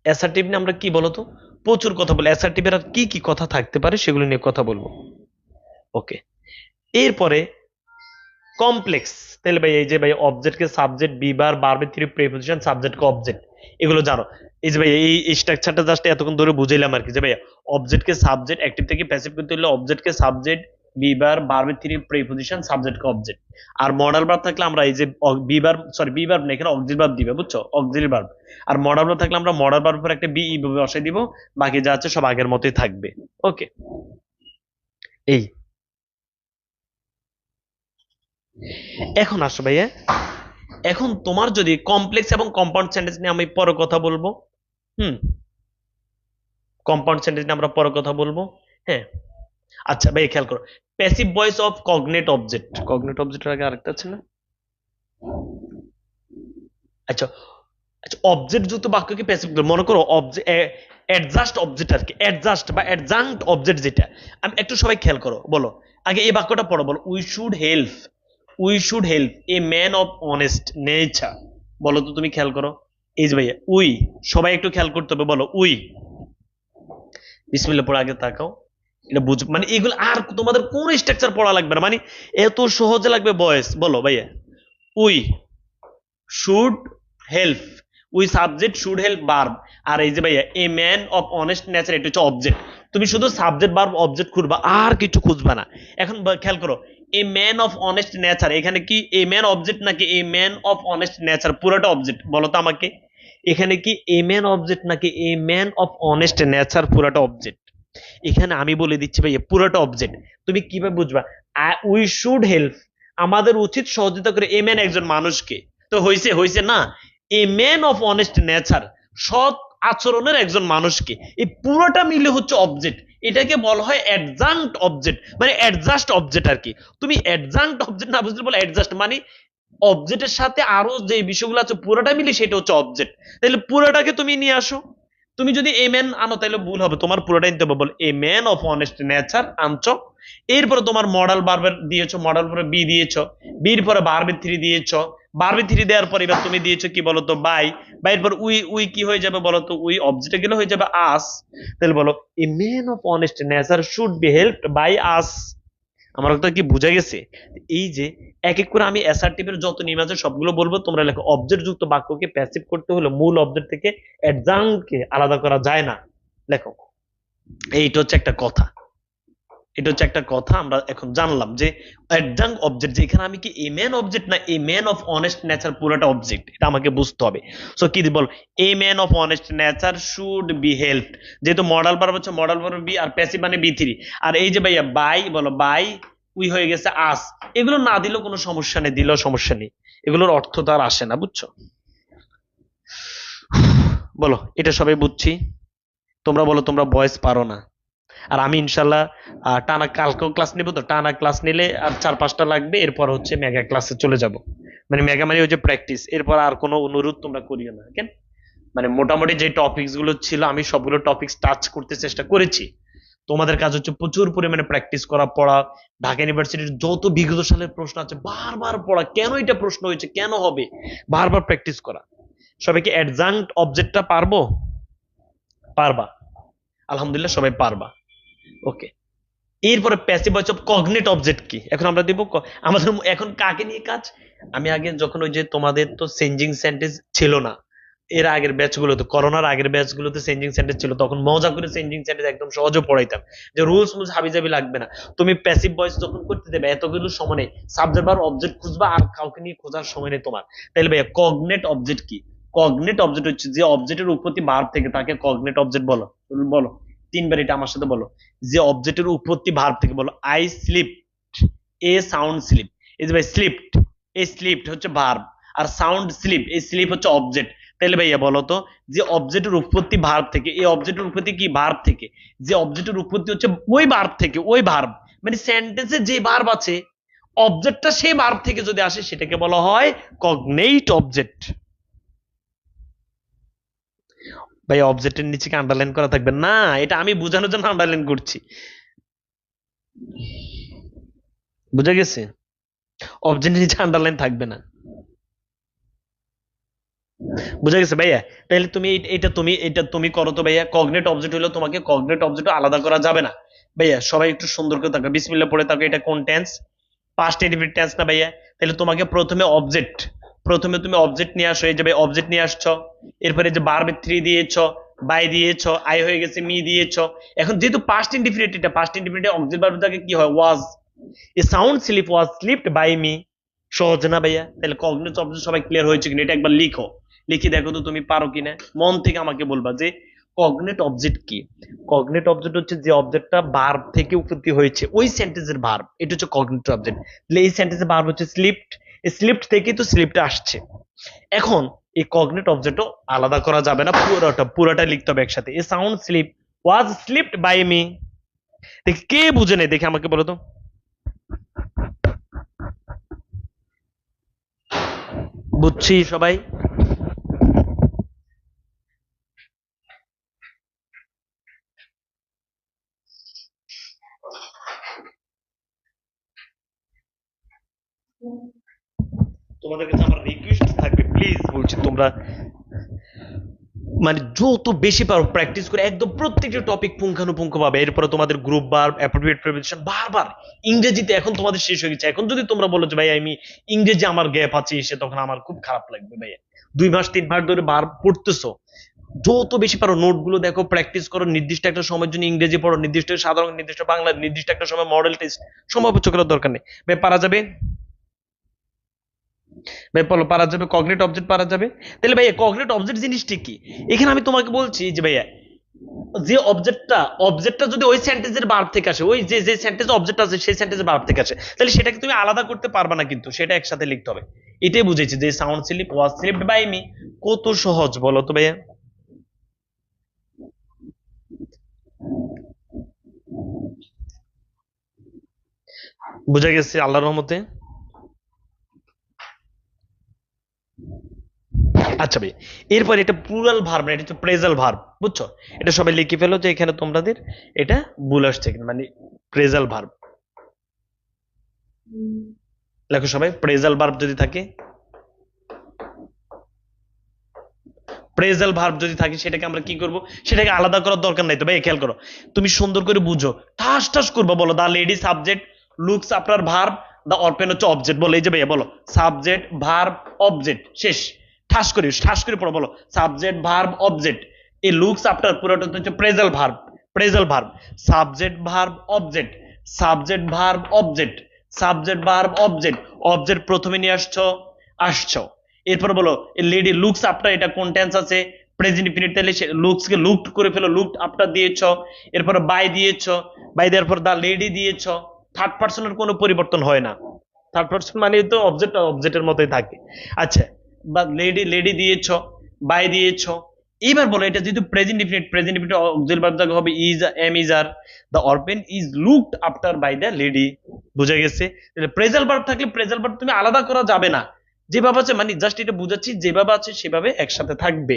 অ্যাসার্টিভ নিয়ে আমরা কি বলতো প্রচুর কথা বলবো, অ্যাসার্টিভের আর কি কি কথা থাকতে পারে সেগুলো নিয়ে কথা বলবো। ওকে, এরপরে কমপ্লেক্স, তাহলে ভাই এই যে ভাই অবজেক্টকে সাবজেক্ট বিবার ভার্বের থ্রি প্রিপোজিশন সাবজেক্টকে অবজেক্ট, এগুলো জানো। এই যে ভাই এই স্ট্রাকচারটা জাস্ট এতক্ষণ ধরে বুঝাইলাম আর কি, যে ভাই অবজেক্টকে সাবজেক্ট অ্যাক্টিভ থেকে প্যাসিভ করতে হলে অবজেক্টকে সাবজেক্ট বিবার ভার্বের থ্রি প্রিপোজিশন সাবজেক্টকে অবজেক্ট। আর মডাল ভার্ব থাকলে আমরা এই যে বিবার সরি বিবার না, এখানে অক্সিলারি ভার্ব দিবে, বুঝছো, অক্সিলারি ভার্ব। আর মডাল ভার্ব থাকলে আমরা মডাল ভার্ব পর একটা বি বসাই দিব, বাকি যা আছে সব আগের মতোই থাকবে। ওকে, এই এখন আসো ভাইয়া, এখন তোমার যদি কমপ্লেক্স এবং কম্পাউন্ড সেন্টেন্স নিয়ে আমি পরে কথা বলবো। হুম, কম্পাউন্ড সেন্টেন্স নিয়ে আমরা পরে কথা বলবো। হ্যাঁ, আচ্ছা ভাই খেয়াল করো, passive voice of cognate object, cognate অবজেক্টের আগে আরেকটা আছে না? আচ্ছা, আচ্ছা অবজেক্ট যুক্ত বাক্যকে প্যাসিভ, মনে করো অবজেক্ট অ্যাডজাস্ট অবজেক্ট আর কি, অ্যাডজাস্ট বা অ্যাডজাঙ্ক্ট অবজেক্ট যেটা, আমি একটু সবাই খেয়াল করো, বলো আগে এই বাক্যটা পড়ো, বলো we should help A man of honest nature. বলো তো, তুমি খেয়াল করো, এই যে ভাইয়া উই, সবাই একটু খেয়াল করতে হবে, বলো উই, বিসমিল্লাহ পড়ে আগে তাকাও, এটা বুঝ মানে এগুলো আর তোমাদের কোন স্ট্রাকচার পড়া লাগবে না, মানে এত সহজে লাগবে বয়েস। বলো ভাইয়া we should help, we subject should help verb, আর এই যে ভাইয়া a man of honest nature, এটা হচ্ছে অবজেক্ট। তুমি শুধু সাবজেক্ট ভার্ব অবজেক্ট খুঁজবা, আর কিছু খুঁজবা না। এখন খেয়াল করো, a man of honest nature, এখানে কি এ ম্যান অবজেক্ট নাকি a man of honest nature পুরোটা অবজেক্ট? বলো তো আমাকে, এখানে কি এ ম্যান অবজেক্ট নাকি a man of honest nature পুরোটা অবজেক্ট? এখানে আমি বলে দিচ্ছি ভাইয়া পুরোটা অবজেক্ট। তুমি কিভাবে বুঝবা? উই শুড হেল্প, আমাদের উচিত সহযোগিতা করে এ ম্যান একজন মানুষকে, তো হইছে হইছে না, a man of honest nature সৎ আচরণের একজন মানুষকে, এই পুরোটা মিলে হচ্ছে অবজেক্ট। এটাকে বলা হয় অ্যাডজাঙ্ক্ট অবজেক্ট, মানে অ্যাডজাস্ট অবজেক্ট আর কি। তুমি অ্যাডজাঙ্ক্ট অবজেক্ট না বুঝলে বলে অ্যাডজাস্ট, মানে অবজেক্টের সাথে আরো যে বিষয়গুলো আছে পুরোটা মিলে সেটা হচ্ছে অবজেক্ট। তাহলে পুরোটাকে তুমি নিয়ে আসো, তুমি যদি এ ম্যান আনো তাহলে ভুল হবে, তোমার পুরোটা নিতে হবে, বল a man of honest nature আনছো, এরপরে তোমার মডেল বার্বের দিয়েছো, মডেল পরে বি দিয়েছো, বির পরে বার্বের থ্রি দিয়েছো, বার্বের থ্রি দেওয়ার পর এবার তুমি দিয়েছো কি বলতো বাই, বাইর পর উই, উই কি হয়ে যাবে বলতো, উই অবজেক্টে গেলে হয়ে যাবে আস। তাহলে বলো a man of honest nature should be helped by us. আমার কথা কি বুঝা গেছে? এই যে এক এক করে আমি অ্যাসার্টিভ এর যত নিয়ম আছে সবগুলো বলবো, তোমরা লেখো। অবজেক্ট যুক্ত বাক্যকে প্যাসিভ করতে হলে মূল অবজেক্ট থেকে অ্যাডজাঙ্ক্টকে আলাদা করা যায় না, লেখো। এইটা হচ্ছে একটা কথা, এটা হচ্ছে একটা কথা আমরা এখন জানলাম যে অ্যাডজাঙ্ক্ট অবজেক্ট, যেখানে আমি কি এ ম্যান অবজেক্ট না a man of honest nature পুরোটা অবজেক্ট, এটা আমাকে বুঝতে হবে। সো কি বল, a man of honest nature should be helped, যেহেতু মডাল ভার্ব হচ্ছে মডাল ভার্ব বি, আর প্যাসিভ মানে বি থ্রি, আর এই যে ভাইয়া বাই, বলো বাই উই হয়ে গেছে আস। এগুলো না দিলেও কোনো সমস্যা নেই, দিলেও সমস্যা নেই, এগুলোর অর্থ তার আসে না, বুঝছো? বলো এটা সবাই বুঝছি, তোমরা বলো তোমরা ভয়েস পারো না। আর আমি ইনশাল্লাহ টানা কালকেও ক্লাস নিব, তো টানা ক্লাস নিলে আর 4-5টা লাগবে, এরপর হচ্ছে মেগা ক্লাসে চলে যাব। মানে মেগা মানে ওই যে প্র্যাকটিস, এরপর আর কোনো অনুরোধ তোমরা করিও না, কেন? মানে মোটামুটি যে টপিকস গুলো ছিল আমি সবগুলো টপিকস টাচ করতে চেষ্টা করেছি। তোমাদের কাজ হচ্ছে প্রচুর পরিমাণে প্র্যাকটিস করা, পড়া, ঢাকা ইউনিভার্সিটির যত বিগত সালের প্রশ্ন আছে বারবার পড়া, কেন এটা প্রশ্ন হয়েছে, কেন হবে, বারবার প্র্যাকটিস করা। সবাইকে অ্যাডজাঙ্ক্ট অবজেক্টটা পারবো? পারবা? আলহামদুলিল্লাহ সবাই পারবা। ওকে, এরপরে passive voice of cognate object কি, এখন আমরা দিব আমাদের এখন কাকে নিয়ে কাজ। আমি আগে যখন ওই যে তোমাদের তো চেঞ্জিং সেন্টেন্স ছিল না, এর আগের ব্যাচ গুলোতে, করোনার আগের ব্যাচ গুলোতে চেঞ্জিং সেন্টেন্স ছিল, তখন মজা করে চেঞ্জিং সেন্টেন্স একদম সহজে পড়াইতাম, যে রুলস মুলস হাবিজাবি লাগবে না। তুমি প্যাসিভ ভয়েস যখন করতে দেবে এতগুলো সময় নেই, সাবজেক্ট বার অবজেক্ট খুঁজবা, আর কাউকে নিয়ে খোঁজার সময় নেই তোমার। তাহলে ভাইয়া কগনেট অবজেক্ট কি? কগনেট অবজেক্ট হচ্ছে যে অবজেক্টের উৎপত্তি ভার্ব থেকে, তাকে কগনেট অবজেক্ট বলো। বলো তিনবার এটা আমার সাথে বলো, যে অবজেক্টের উৎপত্তি ভার্ব থেকে। বলো I sleep, A sound slip, এই যে ভাই স্লিপড, এই স্লিপড হচ্ছে ভার্ব, আর সাউন্ড স্লিপ, এই স্লিপ হচ্ছে অবজেক্ট। তাহলে ভাইয়া বলো তো, যে অবজেক্টের উৎপত্তি ভার্ব থেকে, এই অবজেক্টের উৎপত্তি কি ভার্ব থেকে, যে অবজেক্টের উৎপত্তি হচ্ছে ওই ভার্ব থেকে, ওই ভার্ব মানে সেন্টেন্সে যে ভার্ব আছে অবজেক্টটা সেই ভার্ব থেকে যদি আসে সেটাকে বলা হয় কগনেট অবজেক্ট। ভাই অবজেক্টের নিচে কি আন্ডারলাইন করা থাকবে না? এটা আমি বোঝানোর জন্য আন্ডারলাইন করছি, বুঝা গেছে? অবজেক্টের নিচে আন্ডারলাইন থাকবে না, বুঝা গেছে ভাইয়া? তাহলে তুমি এটা তুমি করো তো ভাইয়া, কগনেট অবজেক্ট হলো, তোমাকে কগনেট অবজেক্ট আলাদা করা যাবে না। ভাইয়া সবাই একটু সুন্দর করে থাকবে, বিসমিল্লাহ পড়ে থাকো। এটা কোন টেন্স? পাস্ট ইনডিফিনিট টেন্স না ভাইয়া? তাহলে তোমাকে প্রথমে তুমি অবজেক্ট নিয়ে আসো, এই যে ভাই অবজেক্ট নিয়ে আসছো, এরপরে যে ভার্ব থ্রি দিয়েছো, বাই দিয়েছো, আই হয়ে গেছে, মি দিয়েছো। এখন যেহেতু পাস্ট ইনডিফিনিট, এটা পাস্ট ইনডিফিনিট অবজেক্ট ভার্বটাকে কি হয়, was. A sound slip was slipped by me. সহজ না ভাইয়া? তাহলে কগনিটিভ অবজেক্ট সবাই ক্লিয়ার হয়েছে কিনা এটা একবার লিখো, লিখে দেখো তো তুমি পারো কিনা, মন থেকে আমাকে বলবা যে কগনেট অবজেক্ট কি। কগনেট অবজেক্ট হচ্ছে যে অবজেক্টটা ভার্ব থেকে উৎপত্তি হয়েছে, ওই সেন্টেন্সের ভার্ব, এটা হচ্ছে কগনেট অবজেক্ট। তাহলে এই সেন্টেন্সের ভার্ব হচ্ছে স্লিপড, স্লিপড থেকে তো স্লিপটা আসছে। এখন এই কগনেট অবজেক্টও আলাদা করা যাবে না, পুরোটা লিখতে হবে একসাথে। A sound slip was slipped by me. দেখি কে বুঝে নেই, দেখে আমাকে বলো তো। বুঝছি সবাই? তোমাদের কাছে আমার রিকোয়েস্ট থাকবে, প্লিজ বলছি, তোমরা মানে যত বেশি পারো প্র্যাকটিস করে একদম প্রত্যেকটা টপিক পুঙ্খানুপুঙ্খ পাবে। এরপরে তোমাদের গ্রুপ ভার্ব, অ্যাপ্রোপ্রিয়েট প্রিপোজিশন বারবার। ইংরেজিতে এখন তোমাদের শেষ হয়ে গেছে, এখন যদি তোমরা বলো যে ভাই আমি ইংরেজি আমার গ্যাপ আছে এসে, তখন আমার খুব খারাপ লাগবে ভাইয়া। 2 মাস 3 মাস ধরে ভার্ব পড়তেছো, যত বেশি পারো নোটগুলো দেখো, প্র্যাকটিস করো, নির্দিষ্ট একটা সময়ের জন্য ইংরেজি পড়ো, নির্দিষ্ট সাধারণ, নির্দিষ্ট বাংলা, নির্দিষ্ট একটা সময় মডেল টেস্ট, সময় অপচয় করার দরকার নেই ভাই। পারা যাবে ভাই, বলো পারা যাবে? কগনেট অবজেক্ট পারা যাবে? তাহলে ভাইয়া কগনেট অবজেক্ট জিনিসটি কি? এখানে আমি তোমাকে বলছি যে ভাইয়া, যে অবজেক্টটা যদি ওই সেন্টেন্সের ভার্ব থেকে আসে, ওই যে যে সেন্টেন্স অবজেক্ট আছে সেই সেন্টেন্সের ভার্ব থেকে আসে, তাহলে সেটাকে তুমি আলাদা করতে পারবে না, কিন্তু সেটা একসাথে লিখতে হবে। এটাই বুঝেছি যে sound slip was slipped by me. কত সহজ বলো তো ভাইয়া? বুঝা গেছে আল্লাহর রহমতে? আচ্ছা ভাই, এরপর এটা প্লুরাল ভার্ব না, এটা হচ্ছে প্রেজাল ভার্ব, বুঝছো? এটা সবাই লিখে ফেলো যে এখানে তোমাদের এটা ভুল আসছে, মানে প্রেজাল ভার্ব লেখো সবাই। প্রেজাল ভার্ব যদি থাকে, প্রেজাল ভার্ব যদি থাকে, সেটাকে আমরা কি করব, সেটাকে আলাদা করার দরকার নাই তো ভাই। খেয়াল করো, তুমি সুন্দর করে বুঝো, ঠাস ঠাস করবো, বলো the lady subject looks after verb, the orphan হচ্ছে অবজেক্ট, বলো এই যে ভাইয়া বলো সাবজেক্ট ভার্ব অবজেক্ট, শেষ। ঠাস করে পড়ো, বলো সাবজেক্ট ভার্ব অবজেক্ট। এই লুকস আফটার পুরোটা হচ্ছে phrasal verb, phrasal verb, subject verb object, subject verb object, subject verb object, object প্রথমে নিয়ে আসছো। এরপর বলো লেডি লুকস আফটার, এটা কোন টেন্স আছে, প্রেজেন্ট ইনফিনিট, তাহলে লুকস কে লুকড করে ফেলো, লুকড আফটার দিয়েছো। এরপর বাই দিয়েছো, বাই দেওয়ার পর দা লেডি দিয়েছো। থার্ড পার্সনের কোনো পরিবর্তন হয় না, থার্ড পার্সন মানে তো অবজেক্ট অবজেক্টের মতোই থাকে। আচ্ছা, বা লেডি লেডি দিয়েছো, বাই দিয়েছো। এইবার বলো এটা যেহেতু present infinite, present infinite auxiliary verb জায়গা হবে is, am is are, the orphan is looked after by the lady. বুঝা গেছে? প্রেজাল ভার্ব থাকলে প্রেজাল ভার্ব তুমি আলাদা করা যাবে না, যেভাবে আছে, মানে জাস্ট এটা বুঝাচ্ছি, যেভাবে আছে সেভাবে একসাথে থাকবে।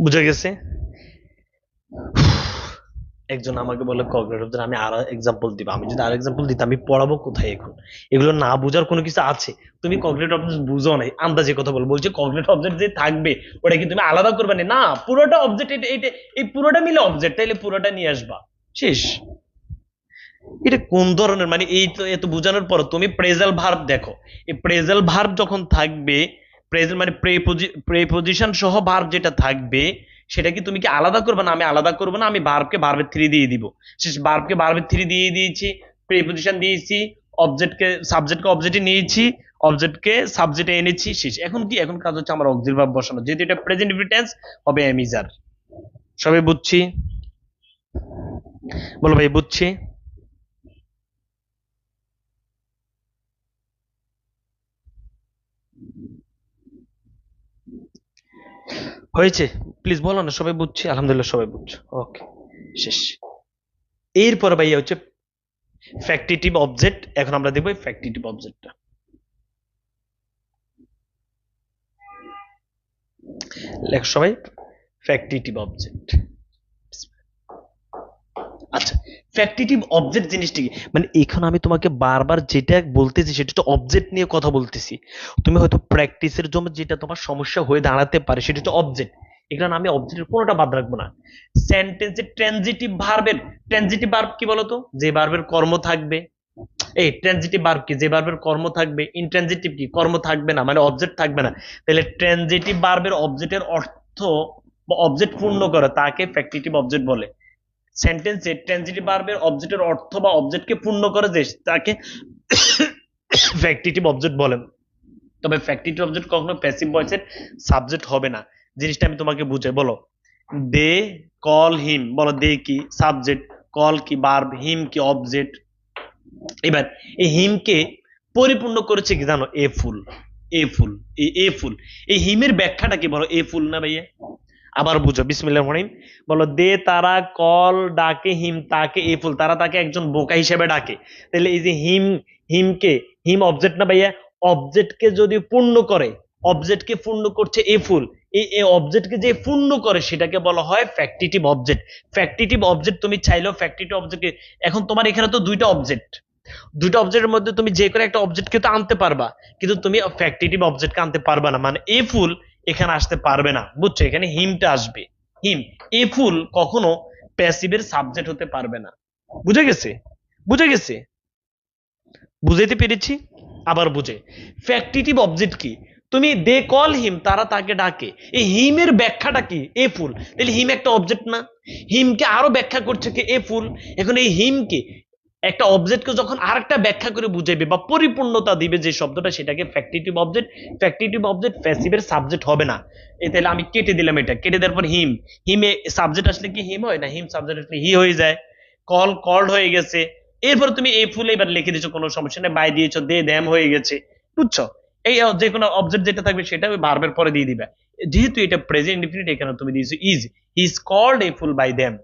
বুঝা গেছে? একজন আমাকে বলে কগ্নিটিভ, আমি আর এক্সাম্পল দিব, আমি যদি আর এক্সাম্পল দিতে আমি পড়াবো কোথায় এখন? এগুলো না বুঝার কোনো কিছু আছে? তুমি কগ্নিটিভ অবজেক্ট বুঝো নাই, আন্দাজে কথা বলছে কগ্নিটিভ অবজেক্ট যে থাকবে ওটা কি তুমি আলাদা করবে না? না, পুরোটা অবজেক্ট, এটা এই পুরোটা মিলে অবজেক্ট, তাইলে পুরোটা নিয়ে আসবা, শেষ। এটা কোন ধরনের, মানে এই তো এত বোঝানোর পর তুমি প্রেজাল ভার্ব দেখো, এই প্রেজাল ভার্ব যখন থাকবে, প্রেজেন্ট মানে প্রেপোজিশন সহ ভার্ব যেটা থাকবে, সেটা কি তুমি কি আলাদা করবে না? আমি আলাদা করবো না, আমি ভার্বকে ভার্বের থ্রি দিয়ে দিব, শেষ। ভার্বকে ভার্বের থ্রি দিয়ে দিয়েছি, প্রেপোজিশন দিয়েছি, সাবজেক্টকে অবজেক্টে নিয়েছি, অবজেক্টকে সাবজেক্টে এনেছি, শেষ। এখন কি, এখন কাজ হচ্ছে আমার অক্সিলারি ভার্ব বসানো, যেহেতু এটা প্রেজেন্ট টেন্স হবে এম ইজ আর। সবাই বুঝছি? বলো ভাই বুঝছি? হয়েছে? প্লিজ বলো না সবাই বুঝছি? আলহামদুলিল্লাহ সবাই বুঝছো, ওকে, শেষ। এরপরে ভাইয়া হচ্ছে ফ্যাক্টিটিভ অবজেক্ট। এখন আমরা দেখবো ফ্যাক্টিটিভ অবজেক্টটা। লেখ সবাই ফ্যাক্টিটিভ অবজেক্ট। আচ্ছা, ফ্যাক্টিটিভ অবজেক্ট জিনিসটা কি? মানে এখানে আমি তোমাকে বারবার যেটা বলতেছি সেটা হচ্ছে অবজেক্ট নিয়ে কথা বলতেছি। তুমি হয়তো প্র্যাকটিসের জন্য যেটা তোমার সমস্যা হয়ে দাঁড়াতে পারে সেটা হচ্ছে অবজেক্ট। এখানে আমি অবজেক্টের কোনোটা বাদ রাখবো না। সেন্টেন্সে ট্রানজিটিভ ভার্ব কি বলতো, যে ভার্বের কর্ম থাকবে। এই ট্রানজিটিভ ভার্ব কি, যে ভার্বের কর্ম থাকবে। ইনট্রানজিটিভ কি, কর্ম থাকবে না, মানে অবজেক্ট থাকবে না। তাহলে ট্রানজিটিভ ভার্বের অবজেক্টের অর্থ বা অবজেক্ট পূর্ণ করে তাকে ফ্যাক্টিটিভ অবজেক্ট বলে। সেন্টেন্সে ট্রানজিটিভ ভার্বের অবজেক্টের অর্থ বা অবজেক্টকে পূর্ণ করে যে তাকে ফ্যাক্টিটিভ অবজেক্ট বলেন। তবে ফ্যাক্টিটিভ অবজেক্ট কখনো প্যাসিভ ভয়েসের সাবজেক্ট হবে না। জিনিসটা আমি তোমাকে বুঝাই, বলো। দে কল হিম, বলো দে কি সাবজেক্ট, কল কি ভার্ব, হিম কি অবজেক্ট। এবার এই হিমকে পরিপূর্ণ করেছে কি জানো, এ ফুল। এ ফুল, এ ফুল, এই হিমের ব্যাখ্যাটা কি বলো, এ ফুল না ভাইয়া? আবার বুঝো, বিসমিল্লাহির রহমানির রহিম। বলো দে তারা কল ডাকে হিম তাকে এ ফুল, তারা তাকে একজন বোকা হিসেবে ডাকে। তাহলে এই যে হিম, হিমকে, হিম অবজেক্ট না ভাইয়া? অবজেক্টকে যদি পূর্ণ করে, অবজেক্টকে পূর্ণ করছে এ ফুল, এই অবজেক্টকে যে পূর্ণ করে সেটাকে বলা হয় ফ্যাক্টিটিভ অবজেক্ট। ফ্যাক্টিটিভ অবজেক্ট তুমি চাইলেও ফ্যাক্টিটিভ অবজেক্টকে, এখন তোমার এখানে তো দুইটা অবজেক্ট, দুইটা অবজেক্টের মধ্যে তুমি যে কোনো একটা অবজেক্টকে তো আনতে পারবা, কিন্তু তুমি ফ্যাক্টিটিভ অবজেক্টকে আনতে পারবা না, মানে এ ফুল এখানে আসতে পারবে না, বুঝছো? এখানে হিমটা আসবে, হিম। এ ফুল কখনো প্যাসিভের সাবজেক্ট হতে পারবে না। বুঝে গেছে? বুঝে গেছে? বুঝাইতে পেরেছি? আবার বুঝে, ফ্যাক্টিটিভ অবজেক্ট কি, তুমি দে কল হিম, তারা তাকে ডাকে, এই হিমের ব্যাখ্যাটা কি, এ ফুল। তাহলে হিম একটা অবজেক্ট না? হিমকে আরো ব্যাখ্যা করছে কি, এ ফুল। এখন এই হিমকে, একটা অবজেক্টকে যখন আরেকটা ব্যাখ্যা করে বুঝাইবে বা পরিপূর্ণতা দিবে যে শব্দটা, সেটাকে ফ্যাক্টিটিভ অবজেক্ট। ফ্যাক্টিটিভ অবজেক্ট প্যাসিভের সাবজেক্ট হবে না। এই তাহলে আমি কেটে দিলাম, এটা কেটে দেওয়ার পর হিম, হিমে সাবজেক্ট আসলে কি হিম হয় না? হিম সাবজেক্ট আসলে হি হয়ে যায়। কল কল্ড হয়ে গেছে। এরপর তুমি এই ফুল এবার লিখে দিচ্ছ, কোনো সমস্যা নেই, বাই দিয়েছো, দে দ্যাম হয়ে গেছে। বুঝছো? এই যে কোনো অবজেক্ট যেটা থাকবে সেটা ওই ভার্বের পরে দিয়ে দিবে। যেহেতু এটা প্রেজেন্ট ইনডিফিনিট, এখানে তুমি দিয়েছো is, he is called a fool by them.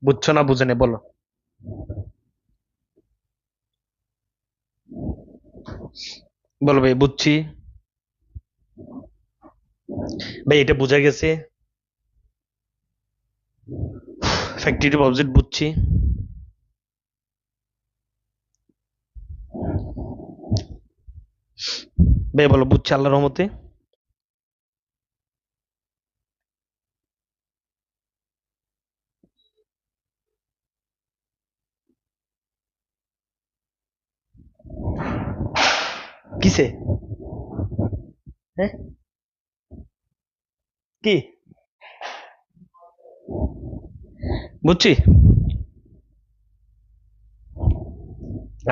বুঝছো না বুঝে নে, বলো। বলো ভাই, বুঝছি ভাই, এটা বোঝা গেছে। ফ্যাক্টরিটিভ অবজেক্ট বুঝছি। ভাই বলো, বুঝছি আল্লাহর রহমতে। কিসে? হ্যাঁ, কি? বুঝছি।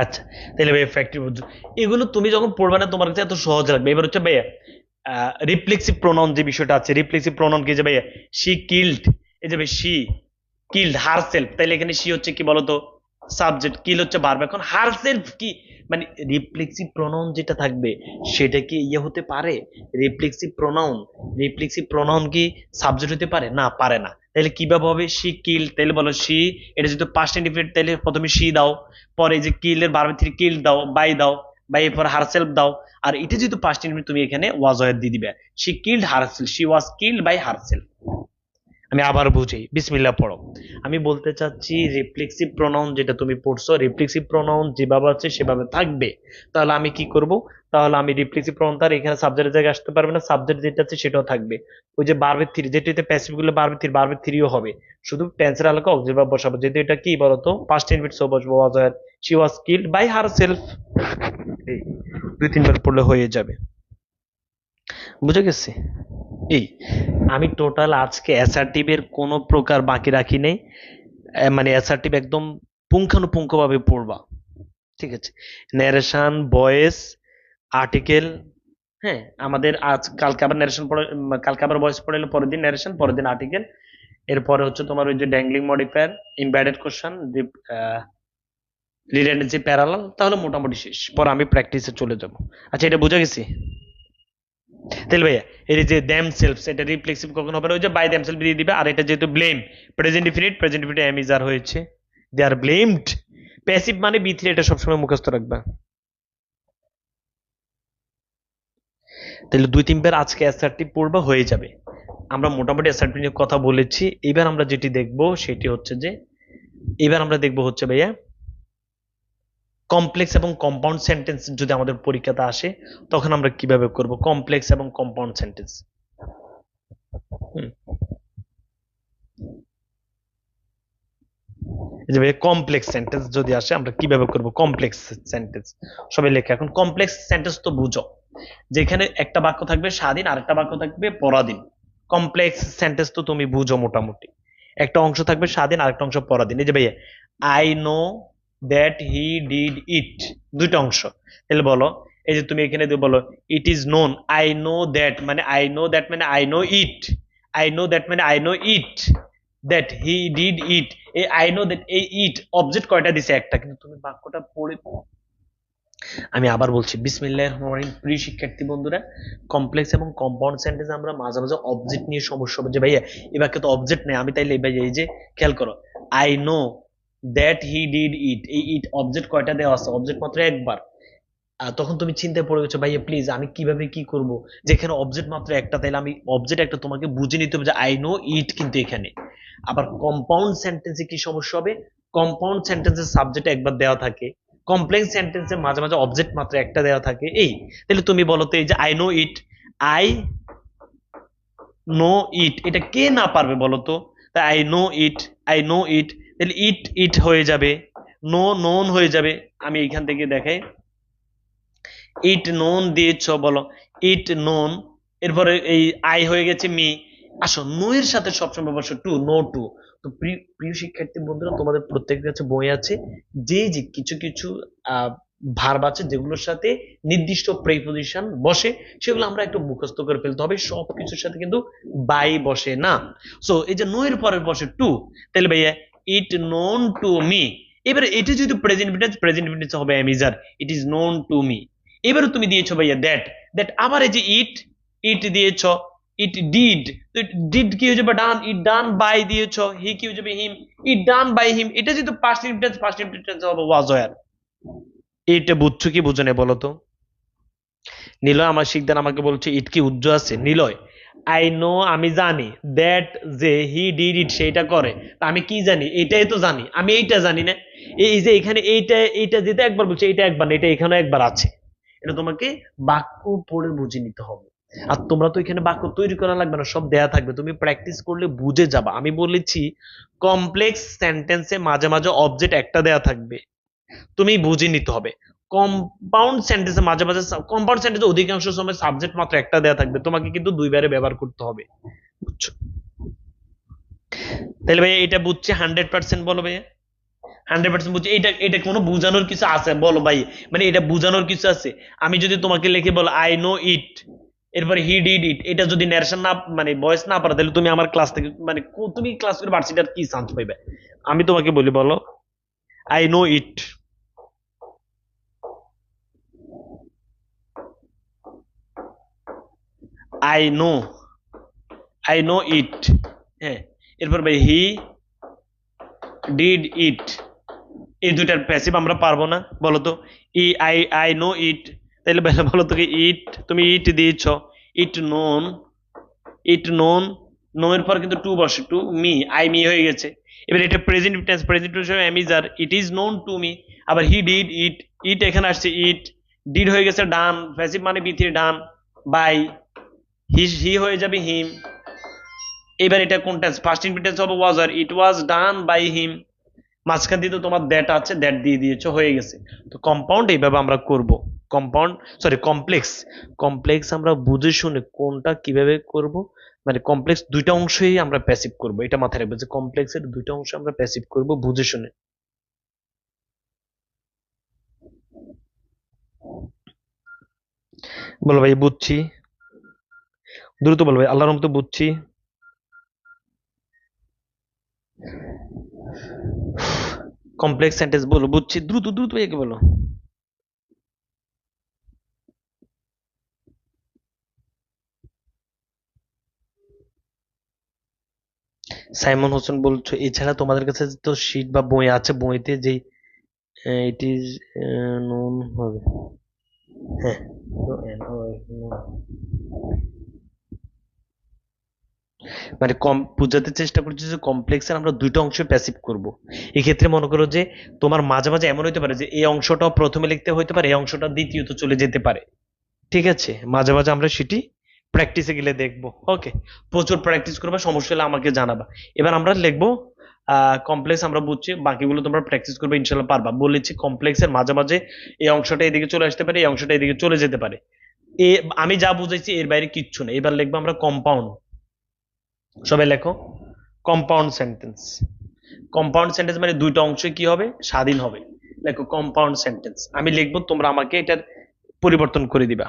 আচ্ছা, তাহলে ভাই ফ্যাক্টরি বুঝছো, এগুলো তুমি যখন পড়বে না তোমার কাছে এত সহজ লাগবে। এবার হচ্ছে ভাইয়া রিফ্লেক্সিভ প্রোনাউন যে বিষয়টা আছে, রিফ্লেক্সিভ প্রোনাউন কি যে ভাইয়া, শি কিল্ড, এই যে ভাই শি কিল্ড হার সেলফ, তাইলে এখানে শি হচ্ছে কি বলতো, সাবজেক্ট, কিল হচ্ছে ভার্ব। এখন হার সেলফ কি, মানে রিফ্লেক্সিভ প্রোনাউন যেটা থাকবে সেটা কি ইয়ে হতে পারে? রিফ্লেক্সিভ প্রোনাউন, রিফ্লেক্সিভ প্রোনাউন কি সাবজেক্ট হতে পারে? না, পারে না। তাহলে কিভাবে হবে, শি কিল, তাহলে বলো শি, এটা যদি পাস্ট ইনডিফিনিট তাহলে প্রথমে শি দাও, পরে এই যে কিল এর ভার্ব থ্রি কিল দাও, বাই দাও, বাই এর পরে হার সেলফ দাও। আর এটা যেহেতু পাস্ট ইনডিফিনিট তুমি এখানে ওয়াজ ওয়ার দিয়ে দিবে, she killed herself, she was killed by herself. আমি আবার বুঝি, বিসমিল্লাহ পড়ো। আমি বলতে চাচ্ছি রিফ্লেক্সিভ প্রোনাউন যেটা তুমি পড়ছো, রিফ্লেক্সিভ প্রোনাউন যেভাবে আছে সেভাবে থাকবে। তাহলে আমি কি করব, তাহলে আমি রিফ্লেক্সিভ প্রোনাউন তার এখানে সাবজেক্টের জায়গায় আসতে পারবে না, সাবজেক্ট যেটা আছে সেটাও থাকবে। ওই যে ভার্বের থ্রি, যেটাতে প্যাসিভ গুলো ভার্বের থ্রিও হবে, শুধু টেন্সের আলোকে অবজেক্ট ভার্ব বসাবো। যেহেতু এটা কি বলতো পাস্ট ইনডিফিনিট, সো বসবো was were, she was killed by herself. এই দুই তিনবার পড়লে হয়ে যাবে। বুঝে গেছে? এই আমি টোটাল আজকে অ্যাসার্টিভ এর কোনো প্রকার বাকি রাখি নেই। মানে অ্যাসার্টিভ একদম পুঙ্খানুপুঙ্খ ভাবে পড়বা, ঠিক আছে? Narration, voice, article. হ্যাঁ, আমাদের আজ কালকে আবার ন্যারেশন পড়ে, কালকে আবার ভয়েস পড়াইলো, পরের দিন ন্যারেশন, পরের দিন আর্টিকেল। এরপরে হচ্ছে তোমার ওই যে dangling modifier, embedded question, related যে প্যারালাল, তাহলে মোটামুটি শেষ। পরে আমি প্র্যাকটিসে চলে যাব। আচ্ছা, এটা বুঝা গেছি? তাহলে ভাইয়া এই যে দ্যাম সেলফ, এটা রিফ্লেক্সিভ কখন হবে না, ওই যে বাই দ্যাম সেলফ দিয়ে দিবে। আর এটা যেহেতু blame, present definite, present definite am is are হয়েছে, দে আর ব্লেমড। প্যাসিভ মানে বি থ্রি, এটা সবসময় মুখস্থ রাখবা। তাহলে দুই তিনবার আজকে অ্যাসার্টিভ পড়বা, হয়ে যাবে। আমরা মোটামুটি অ্যাসার্টিভ নিয়ে কথা বলেছি। এবার আমরা যেটি দেখব সেটি হচ্ছে যে, এবার আমরা দেখব হচ্ছে ভাইয়া কমপ্লেক্স এবং কম্পাউন্ড সেন্টেন্স যদি আমাদের পরীক্ষাতে আসে, তখন আমরা কিভাবে করব কমপ্লেক্স এবং কম্পাউন্ড সেন্টেন্স। এই যে ভাই কমপ্লেক্স সেন্টেন্স যদি আসে আমরা কিভাবে করব কমপ্লেক্স সেন্টেন্স। সবাই লেখা এখন কমপ্লেক্স সেন্টেন্স তো বুঝো, যেখানে একটা বাক্য থাকবে স্বাধীন আর একটা বাক্য থাকবে পরাধীন। কমপ্লেক্স সেন্টেন্স তো তুমি বুঝো মোটামুটি, একটা অংশ থাকবে স্বাধীন আর একটা অংশ পরাধীন। এই যে ভাইয়া I know that he did ইট, দুইটা অংশ। তাহলে বলো, এই যে তুমি এখানে দিয়ে বলো it is known, I know that মানে আই নো দ্যাট মানে I know it, I know that মানে I know it, that he did it. এই আই নো দ্যাট এই ইট অবজেক্ট কয়টা দিছে একটা, কিন্তু তুমি বাক্যটা পড়ে, আমি আবার বলছি বিসমিল্লাহির রহমানির রহিম। প্রিয় শিক্ষার্থী বন্ধুরা, কমপ্লেক্স এবং কম্পাউন্ড সেন্টেন্স আমরা মাঝে মাঝে অবজেক্ট নিয়ে সমস্যা হবে যে ভাইয়া এই বাক্যে তো অবজেক্ট নেই, আমি তাইলে ভাইয়া এই যে খেয়াল করো I know that he did it, এই ইট অবজেক্ট কয়টা দেওয়া আছে, অবজেক্ট মাত্র একবার। তখন তুমি চিন্তায় পড়ে গেছো ভাইয়া প্লিজ আমি কিভাবে কি করব, যেখানে অবজেক্ট মাত্র একটা, তাইলে আমি অবজেক্ট একটা তোমাকে বুঝে নিতে হবে যে আই নো ইট কিন্তু এখানে। আবার কম্পাউন্ড সেন্টেন্সে কি সমস্যা হবে, কম্পাউন্ড সেন্টেন্সের সাবজেক্ট একবার দেওয়া থাকে, কমপ্লেক্স সেন্টেন্সে মাঝে মাঝে অবজেক্ট মাত্র একটা দেওয়া থাকে। এই তাহলে তুমি বলো তো এই যে I know it, I know it এটা কে না পারবে বলো তো? তাই I know it, I know it, তাহলে ইট ইট হয়ে যাবে, নো নোন হয়ে যাবে। আমি এখান থেকে দেখাই, ইট নোন দিয়েছ বলো, ইট নোন, এরপরে এই আই হয়ে গেছে মি। আসো নো এর সাথে সবসময় বসো টু, নো টু। তো প্রিয় শিক্ষার্থী বন্ধুরা, তোমাদের প্রত্যেকের কাছে বই আছে, যে যে কিছু কিছু ভার্ব আছে যেগুলোর সাথে নির্দিষ্ট প্রিপজিশন বসে, সেগুলো আমরা একটু মুখস্থ করে ফেলতে হবে, সবকিছুর সাথে কিন্তু বাই বসে না। সো এই যে নো এর পরে বসে টু, তাহলে ভাইয়া ইট নোন টু মি। এবারে এটা যদি প্রেজেন্ট টেন্স হবে am is are, it is known to me. এবারে তুমি দিয়েছো ভাইয়া দ্যাট, দ্যাট আবার এই যে ইট, ইট দিয়েছ, ইট ডিড, তো ডিড কি হয়ে যাবে ডান, ইট ডান বাই দিয়েছ, হি কি হয়ে যাবে হিম, ইট ডান বাই হিম। এটা যদি পাস্ট ইনটেন্স হবে ওয়াজ ওয়্যার। এটা বুঝছো কি বুঝো না বলো তো? নিলয় আমার শিকদার আমাকে বলছে ইট কি উজ্জ্ব আছে, নিলয় আই নো আমি জানি দ্যাট যে হি ডিড ইট সেটা করে, তা আমি কি জানি, এটাই তো জানি, আমি এইটা জানি না। এই যে এখানে এইটা এইটা যেটা একবার বলছে এটা একবার না, এটা এখানে একবার আছে। এটা তোমাকে বাক্য পড়ে বুঝে নিতে হবে। আর তোমরা তো এখানে বাক্য তৈরি করা লাগবে না, সব দেয়া থাকবে, তুমি প্র্যাকটিস করলে বুঝে যাবা। আমি বলেছি কমপ্লেক্স সেন্টেন্সে মাঝে মাঝে অবজেক্ট একটা দেয়া থাকবে, তুমি বুঝে নিতে হবে। কম্পাউন্ড সেন্টেন্সে মাঝে মাঝে, কম্পাউন্ড সেন্টেন্সে অধিকাংশ সময় সাবজেক্ট মাত্র একটা দেয়া থাকবে, তোমাকে কিন্তু দুইবারে ব্যবহার করতে হবে, বুঝছো? তাহলে ভাই এটা বুঝছি 100%, বলো ভাইয়া 100% বুঝছি। এটা এটা কোনো বুঝানোর কিছু আছে বলো ভাই, মানে এটা বুঝানোর কিছু আছে? আমি যদি তোমাকে লিখে বলো আই নো ইট, এরপরে হি ডিড ইট, এটা যদি ন্যারেশন না মানে ভয়েস না পারো, তাহলে তুমি আমার ক্লাস থেকে মানে তুমি ক্লাস করে ভার্সিটির কি চান্স পাইবে? আমি তোমাকে বলি বলো I know it, I know, I know it, হ্যাঁ। এরপর ভাই হি ডিড ইট, এই দুইটার প্যাসিভ আমরা পারবো না বলো তো? E I I know it, তাহলে বলো তো ইট, তুমি ইট দিয়েছ, ইট নোন, ইট নোন, নো এর পর কিন্তু টু বসে, টু মি, আই মি হয়ে গেছে। এবার এটা প্রেজেন্ট টেন্স, প্রেজেন্ট টেন্স হবে am is are, it is known to me. আবার হি ডিড ইট, ইট এখানে আসছে ইট, ডিড হয়ে গেছে ডান, প্যাসিভ মানে be three done, by he হয়ে যাবে হিম। এবার এটা কোন টেন্স, ফার্স্ট ইনভিটেন্স হবে ওয়াজ, আর ইট ওয়াজ ডান বাই হিম। মাঝখান দিয়ে তো তোমার দ্যাট আছে, দ্যাট দিয়ে দিয়েছো, হয়ে গেছে। তো কম্পাউন্ড এইভাবে আমরা করব, কম্পাউন্ড সরি কমপ্লেক্স, কমপ্লেক্স আমরা বুঝে শুনে কোনটা কিভাবে করব, মানে কমপ্লেক্স দুইটা অংশই আমরা প্যাসিভ করব, এটা মাথায় রাখবে যে কমপ্লেক্সের দুইটা অংশ আমরা প্যাসিভ করব বুঝে শুনে। বলো ভাই বুঝছি, দ্রুত বলো ভাই, আল্লাহর মতো বুঝছি। কমপ্লেক্স সেন্টেন্স বলো বুঝছি, দ্রুত দ্রুত একে বলো। সাইমন হোসেন বলছো এছাড়া তোমাদের কাছে তো শীট বা বই আছে, বইতে যেই ইট ইজ নোন হবে, হ্যাঁ মানে কম বোঝাতে চেষ্টা করছি যে কমপ্লেক্সের আমরা দুইটা অংশ প্যাসিভ করব। এক্ষেত্রে মনে করো যে তোমার মাঝে মাঝে এমন হতে পারে যে এই অংশটাও প্রথমে লিখতে হতে পারে, এই অংশটা দ্বিতীয়ত চলে যেতে পারে, ঠিক আছে? মাঝে মাঝে আমরা সেটি প্র্যাকটিসে গেলে দেখবো। ওকে, প্রচুর প্র্যাকটিস করবা, সমস্যা হলে আমাকে জানাবা। এবার আমরা লিখবো কমপ্লেক্স আমরা বুঝছি, বাকিগুলো তোমরা প্র্যাকটিস করবে, ইনশাল্লাহ পারবা। বলেছি কমপ্লেক্সের মাঝে মাঝে এই অংশটা এদিকে চলে আসতে পারে, এই অংশটা এদিকে চলে যেতে পারে। এ আমি যা বুঝাইছি এর বাইরে কিচ্ছু নেই। এবার লিখবো আমরা কম্পাউন্ড। সবাই লেখো কম্পাউন্ড সেন্টেন্স। কম্পাউন্ড সেন্টেন্স মানে দুইটা অংশ কি হবে, স্বাধীন হবে। লেখো কম্পাউন্ড সেন্টেন্স। আমি লিখবো, তোমরা আমাকে এটার পরিবর্তন করে দিবা।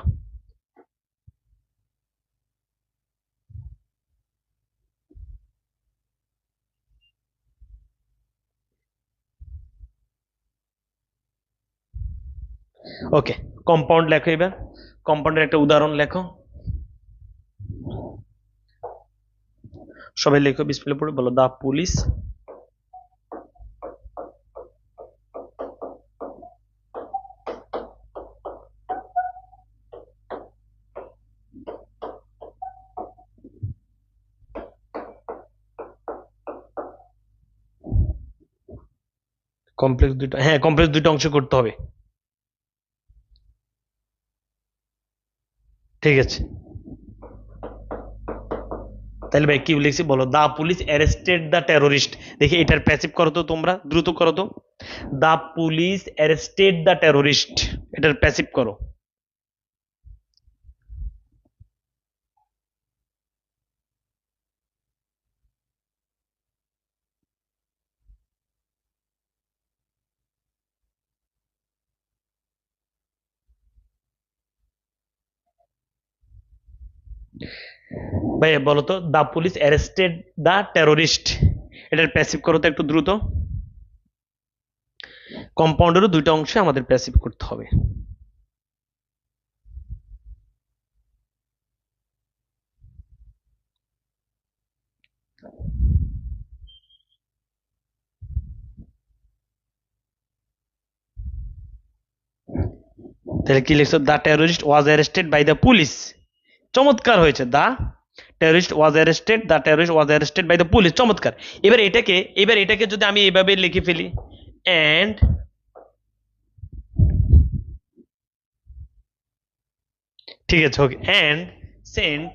ওকে, কম্পাউন্ড লেখো। এবার কম্পাউন্ডের একটা উদাহরণ লেখো। সবাই লেখো, বিসমিল্লাহ পড়ে বলো, দা পুলিশ কমপ্লেক্স দুটো, হ্যাঁ কমপ্লেক্স দুটো অংশ করতে হবে। ঠিক আছে, তাহলে ভাই কি লিখছি বলো, the police arrested the terrorist. দেখি এটার প্যাসিভ করো তো, তোমরা দ্রুত করো তো। দা পুলিশ অ্যারেস্টেড দ্য টেরোরিস্ট, এটার প্যাসিভ করো। ভাই বলো তো, দা পুলিশ অ্যারেস্টেড দ্য টেরোরিস্ট, এটার প্যাসিভ করো তো একটু দ্রুত। কম্পাউন্ডেরও দুইটা অংশে আমাদের প্যাসিভ করতে হবে। তাহলে কি লিখছো, the terrorist was arrested by the police. চমৎকার হয়েছে, the terrorist was arrested, the terrorist was arrested by the police. চমৎকার। এবার এটাকে যদি আমি এইভাবে লিখে ফেলি, এন্ড ঠিক আছে, okay, and sent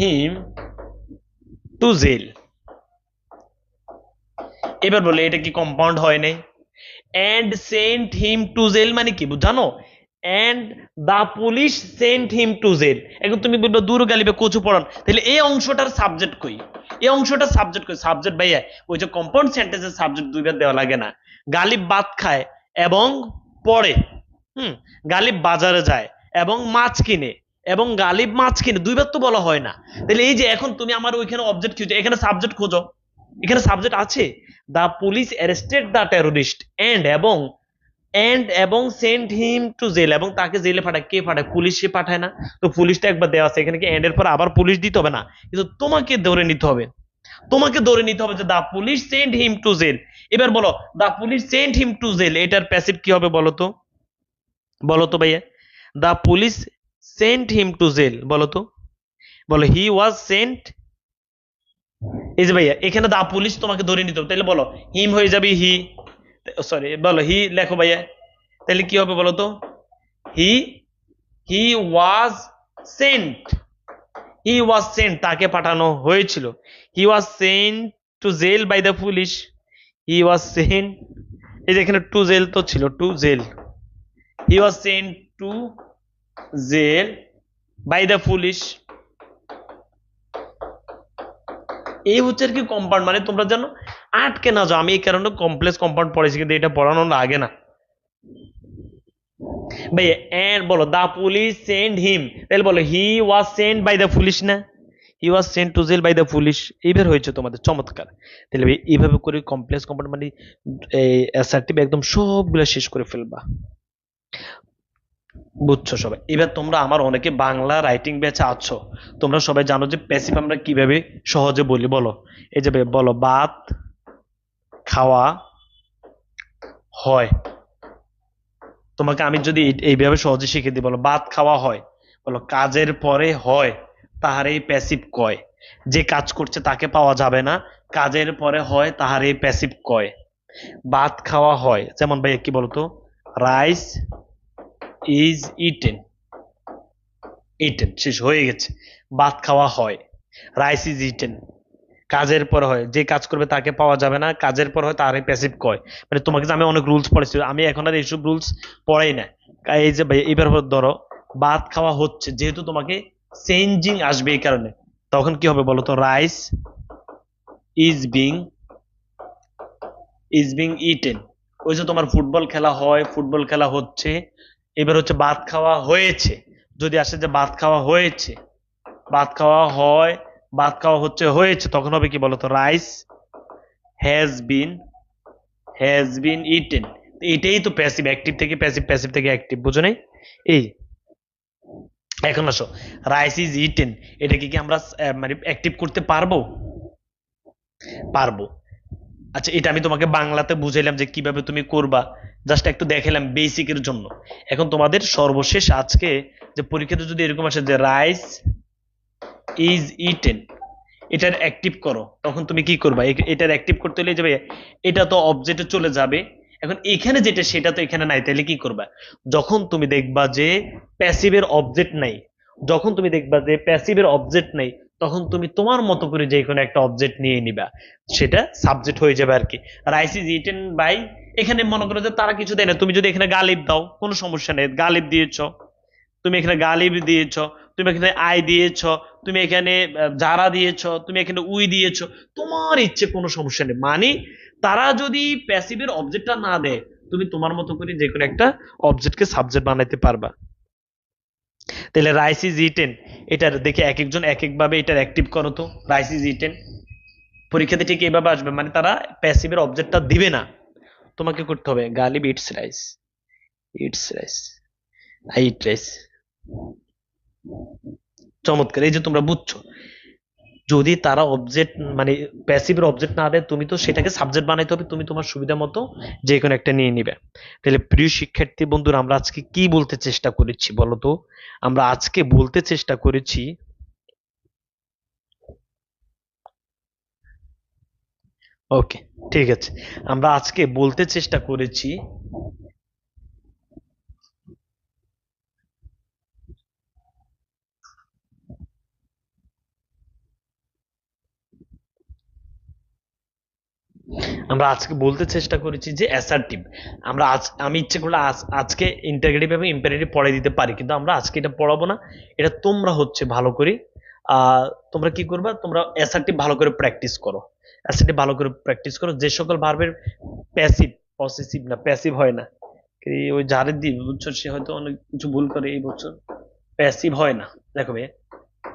him to jail. এবার বলে এটা কি কম্পাউন্ড হয় নাই? And sent him to jail মানে কি জানো? And the police sent him to jail. এখন তুমি বলবে দূর গালিবে কচু পড়ান, তাহলে এই অংশটার সাবজেক্ট কই? এই অংশটার সাবজেক্ট কই? সাবজেক্ট ভাইয়া ওই যে কম্পাউন্ড সেন্টেন্সের সাবজেক্ট দুইবার দেওয়া লাগে না। গালিব ভাত খায় এবং পড়ে, গালিব বাজারে যায় এবং মাছ কিনে, এবং গালিব মাছ কিনে, দুইবার তো বলা হয় না। তাহলে এই যে এখন তুমি আমার ওইখানে অবজেক্ট খুঁজো, এখানে সাবজেক্ট খোঁজো। এখানে সাবজেক্ট আছে, দা পুলিশ অ্যারেস্টেড দা টেরোরিস্ট, এবং সেন্ট হিম টু জেল, এবং তাকে জেলে পাঠায়। কে পাঠায়? পুলিশ। সে পাঠায় না, তো পুলিশটা একবার দেওয়া আছে, এখানে কি এন্ড এর পর আবার পুলিশ দিতে হবে না, কিন্তু তোমাকে ধরে নিতে হবে। তোমাকে ধরে নিতে হবে যে the police sent him to jail. এবার বলো, the police sent him to jail, এটার প্যাসিভ কি হবে বলো তো? বলো তো ভাইয়া, the police sent him to jail, বলো তো। বলো, হি ওয়াজ সেন্ট। এই যে ভাইয়া এখানে দা পুলিশ তোমাকে ধরে নিতে হবে, তাহলে বলো হিম হয়ে যাবে হি, সরি বলো হি লেখো ভাইয়া, তাহলে কি হবে বলো তো? হি হি was Saint, he was Saint, তাকে পাঠানো হয়েছিল। He was sent to jail by the police, he was sent, এই যে এখানে টু জেল তো ছিল, to jail, he was sent to jail by the police. এই হচ্ছে আর কি কম্পাউন্ড মানে, তোমরা জানো আটকে না যাও। আমি এই কারণে কমপ্লেক্স কম্পাউন্ড পড়েছি, কিন্তু এটা পড়ানো আগে না ভাই। এন্ড বলো, দা পুলিশ সেন্ড হিম, তাহলে বলো he was sent by the police না, he was sent to jail by the police. এইবার হয়েছে তোমাদের চমৎকার। তাহলে ভাই এইভাবে করে কমপ্লেক্স কম্পাউন্ড মানে এই অ্যাসার্টিভ একদম সবগুলো শেষ করে ফেলবা। বুঝছো সবাই? এবার তোমরা আমার অনেকে বাংলা রাইটিং ব্যাচে আছো, তোমরা সবাই জানো যে প্যাসিভ আমরা কিভাবে সহজে বলি। বলো, এই যে বলো, ভাত খাওয়া হয়। তোমাকে আমি যদি এইভাবে সহজে শিখে দিই, বলো ভাত খাওয়া হয়, বলো কাজের পরে হয় তাহার এই প্যাসিভ কয়। যে কাজ করছে তাকে পাওয়া যাবে না, কাজের পরে হয় তাহার এই প্যাসিভ কয়। ভাত খাওয়া হয়, যেমন ভাই কি বলতো, রাইস ইজ ইটেন, ইটেন শেষ হয়ে গেছে, ভাত খাওয়া হয়, রাইস ইজ ইটেন, কাজের পর হয়, যে কাজ করবে তাকে পাওয়া যাবে না, কাজের পর হয় তারই প্যাসিভ কয়। মানে তোমাকে যে আমি অনেক রুলস পড়েছি, আমি এখন আর এইসব রুলস পড়াই না। এই যে ভাই এবার ধরো ভাত খাওয়া হচ্ছে, যেহেতু তোমাকে চেঞ্জিং আসবে এই কারণে, তখন কি হবে বলো তো? Rice is being eaten. ওই যে তোমার ফুটবল খেলা হয়, ফুটবল খেলা হচ্ছে, এবার হচ্ছে ভাত খাওয়া হয়েছে। যদি আসে যে ভাত খাওয়া হয়েছে, ভাত খাওয়া হয়, ভাত খাওয়া হচ্ছে হয়েছে, তখন হবে কি বলতো? Rice has been eaten. এটাই তো প্যাসিভ, অ্যাক্টিভ থেকে প্যাসিভ, প্যাসিভ থেকে অ্যাক্টিভ, বুঝো নাই? এই এখন আসো, রাইস ইজ ইটেন, এটা কি আমরা মানে অ্যাক্টিভ করতে পারবো? পারবো। আচ্ছা, এটা আমি তোমাকে বাংলাতে বুঝাইলাম যে কিভাবে তুমি করবা, জাস্ট একটু দেখালাম বেসিকের জন্য। এখন তোমাদের সর্বশেষ আজকে যে পরীক্ষাতে যদি এরকম আসে যে রাইস ইজ ইটেন, এটার অ্যাক্টিভ করো, তখন তুমি কি করবা? এটার অ্যাক্টিভ করতে হলে যাবে, এটা তো অবজেক্টে চলে যাবে। এখন এখানে যেটা সেটা তো এখানে নাই, তাহলে কি করবা? যখন তুমি দেখবা যে প্যাসিভের অবজেক্ট নাই, যখন তুমি দেখবা যে প্যাসিভের অবজেক্ট নাই, তখন তুমি তোমার মতো করে যে কোনো একটা অবজেক্ট নিয়ে নিবা, সেটা সাবজেক্ট হয়ে যাবে আর কি। রাইস ইজ ইটেন বাই, এখানে মনে করো যে তারা কিছু দেয় না, তুমি যদি এখানে গালিব দাও কোনো সমস্যা নেই, গালিব দিয়েছ, তুমি এখানে গালিব দিয়েছ, তুমি এখানে আই দিয়েছ, তুমি এখানে যারা দিয়েছ, তুমি এখানে উই দিয়েছ, তোমার ইচ্ছে, কোনো সমস্যা নেই। মানে তারা যদি প্যাসিভের অবজেক্টটা না দেয়, তুমি তোমার মতো করে যে কোনো একটা অবজেক্টকে সাবজেক্ট বানাইতে পারবা। তাহলে রাইস ইজ ইটেন, এটার দেখে এক একজন এক এক ভাবে এটার অ্যাক্টিভ করো তো। রাইস ইজ ইটেন পরীক্ষাতে ঠিক এইভাবে আসবে, মানে তারা প্যাসিভের অবজেক্টটা দিবে না, তোমাকে করতে হবে Ghalib eats rice, eats rice, I eat rice. চমৎকার, এই যে তোমরা বুঝছো। যদি তারা অবজেক্ট মানে প্যাসিভের অবজেক্ট না দেয়, তুমি তো সেটাকে সাবজেক্ট বানাইতে হবে, তুমি তোমার সুবিধা মতো যে কোনো একটা নিয়ে নিবে। তাহলে প্রিয় শিক্ষার্থী বন্ধুরা, আমরা আজকে কি বলতে চেষ্টা করেছি বলো তো? আমরা আজকে বলতে চেষ্টা করেছি, ওকে ঠিক আছে, আমরা আজকে বলতে চেষ্টা করেছি আমরা আজকে বলতে চেষ্টা করেছি যে অ্যাসার্টিভ। আমরা আমি ইচ্ছে করলে আজকে ইন্টারগ্রেটিভ এবং ইম্পারেটিভ পড়াই দিতে পারি, কিন্তু আমরা আজকে এটা পড়াবো না। এটা তোমরা হচ্ছে ভালো করে তোমরা কি করবা, তোমরা অ্যাসার্টিভ ভালো করে প্র্যাকটিস করো, অ্যাসার্টিভ ভালো করে প্র্যাকটিস করো। যে সকল ভার্বের প্যাসিভ, পসেসিভ না প্যাসিভ হয় না, ওই যারে দিন বুঝছো সে হয়তো অনেক কিছু ভুল করে এই বছর, প্যাসিভ হয় না। দেখো ভাই,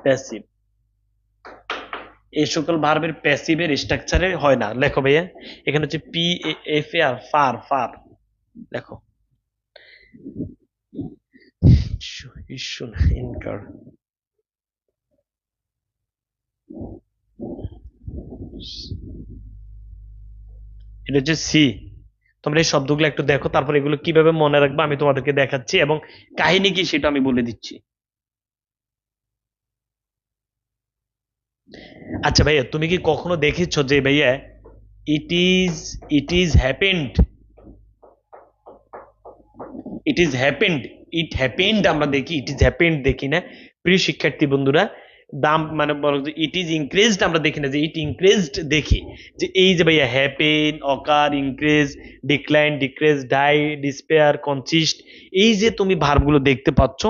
প্যাসিভ, এই সকল ভার্বের প্যাসিভের স্ট্রাকচারে হয় না। লেখো ভাইয়া, এখানে হচ্ছে P F A R, far, far লেখো। ইস্যু না, ইনকার, এটা হচ্ছে সি। তোমরা এই শব্দগুলো একটু দেখো, তারপর এগুলো কিভাবে মনে রাখবে আমি তোমাদেরকে দেখাচ্ছি, এবং কাহিনী কি সেটা আমি বলে দিচ্ছি। আচ্ছা ভাইয়া, তুমি কি কখনো দেখেছো যে ভাইয়া it is happened, it is happened, it happened আমরা দেখি, ইট ইজ হ্যাপেন্ড দেখি না। প্রিয় শিক্ষার্থী বন্ধুরা, দাম মানে বলো যে ইট ইজ ইনক্রিজড আমরা দেখি না, যে ইট ইনক্রিজড দেখি। যে এই যে ভাইয়া হ্যাপেন, অকার, increase, decline, decrease, die, despair, consist, এই যে তুমি ভার্বগুলো দেখতে পাচ্ছ,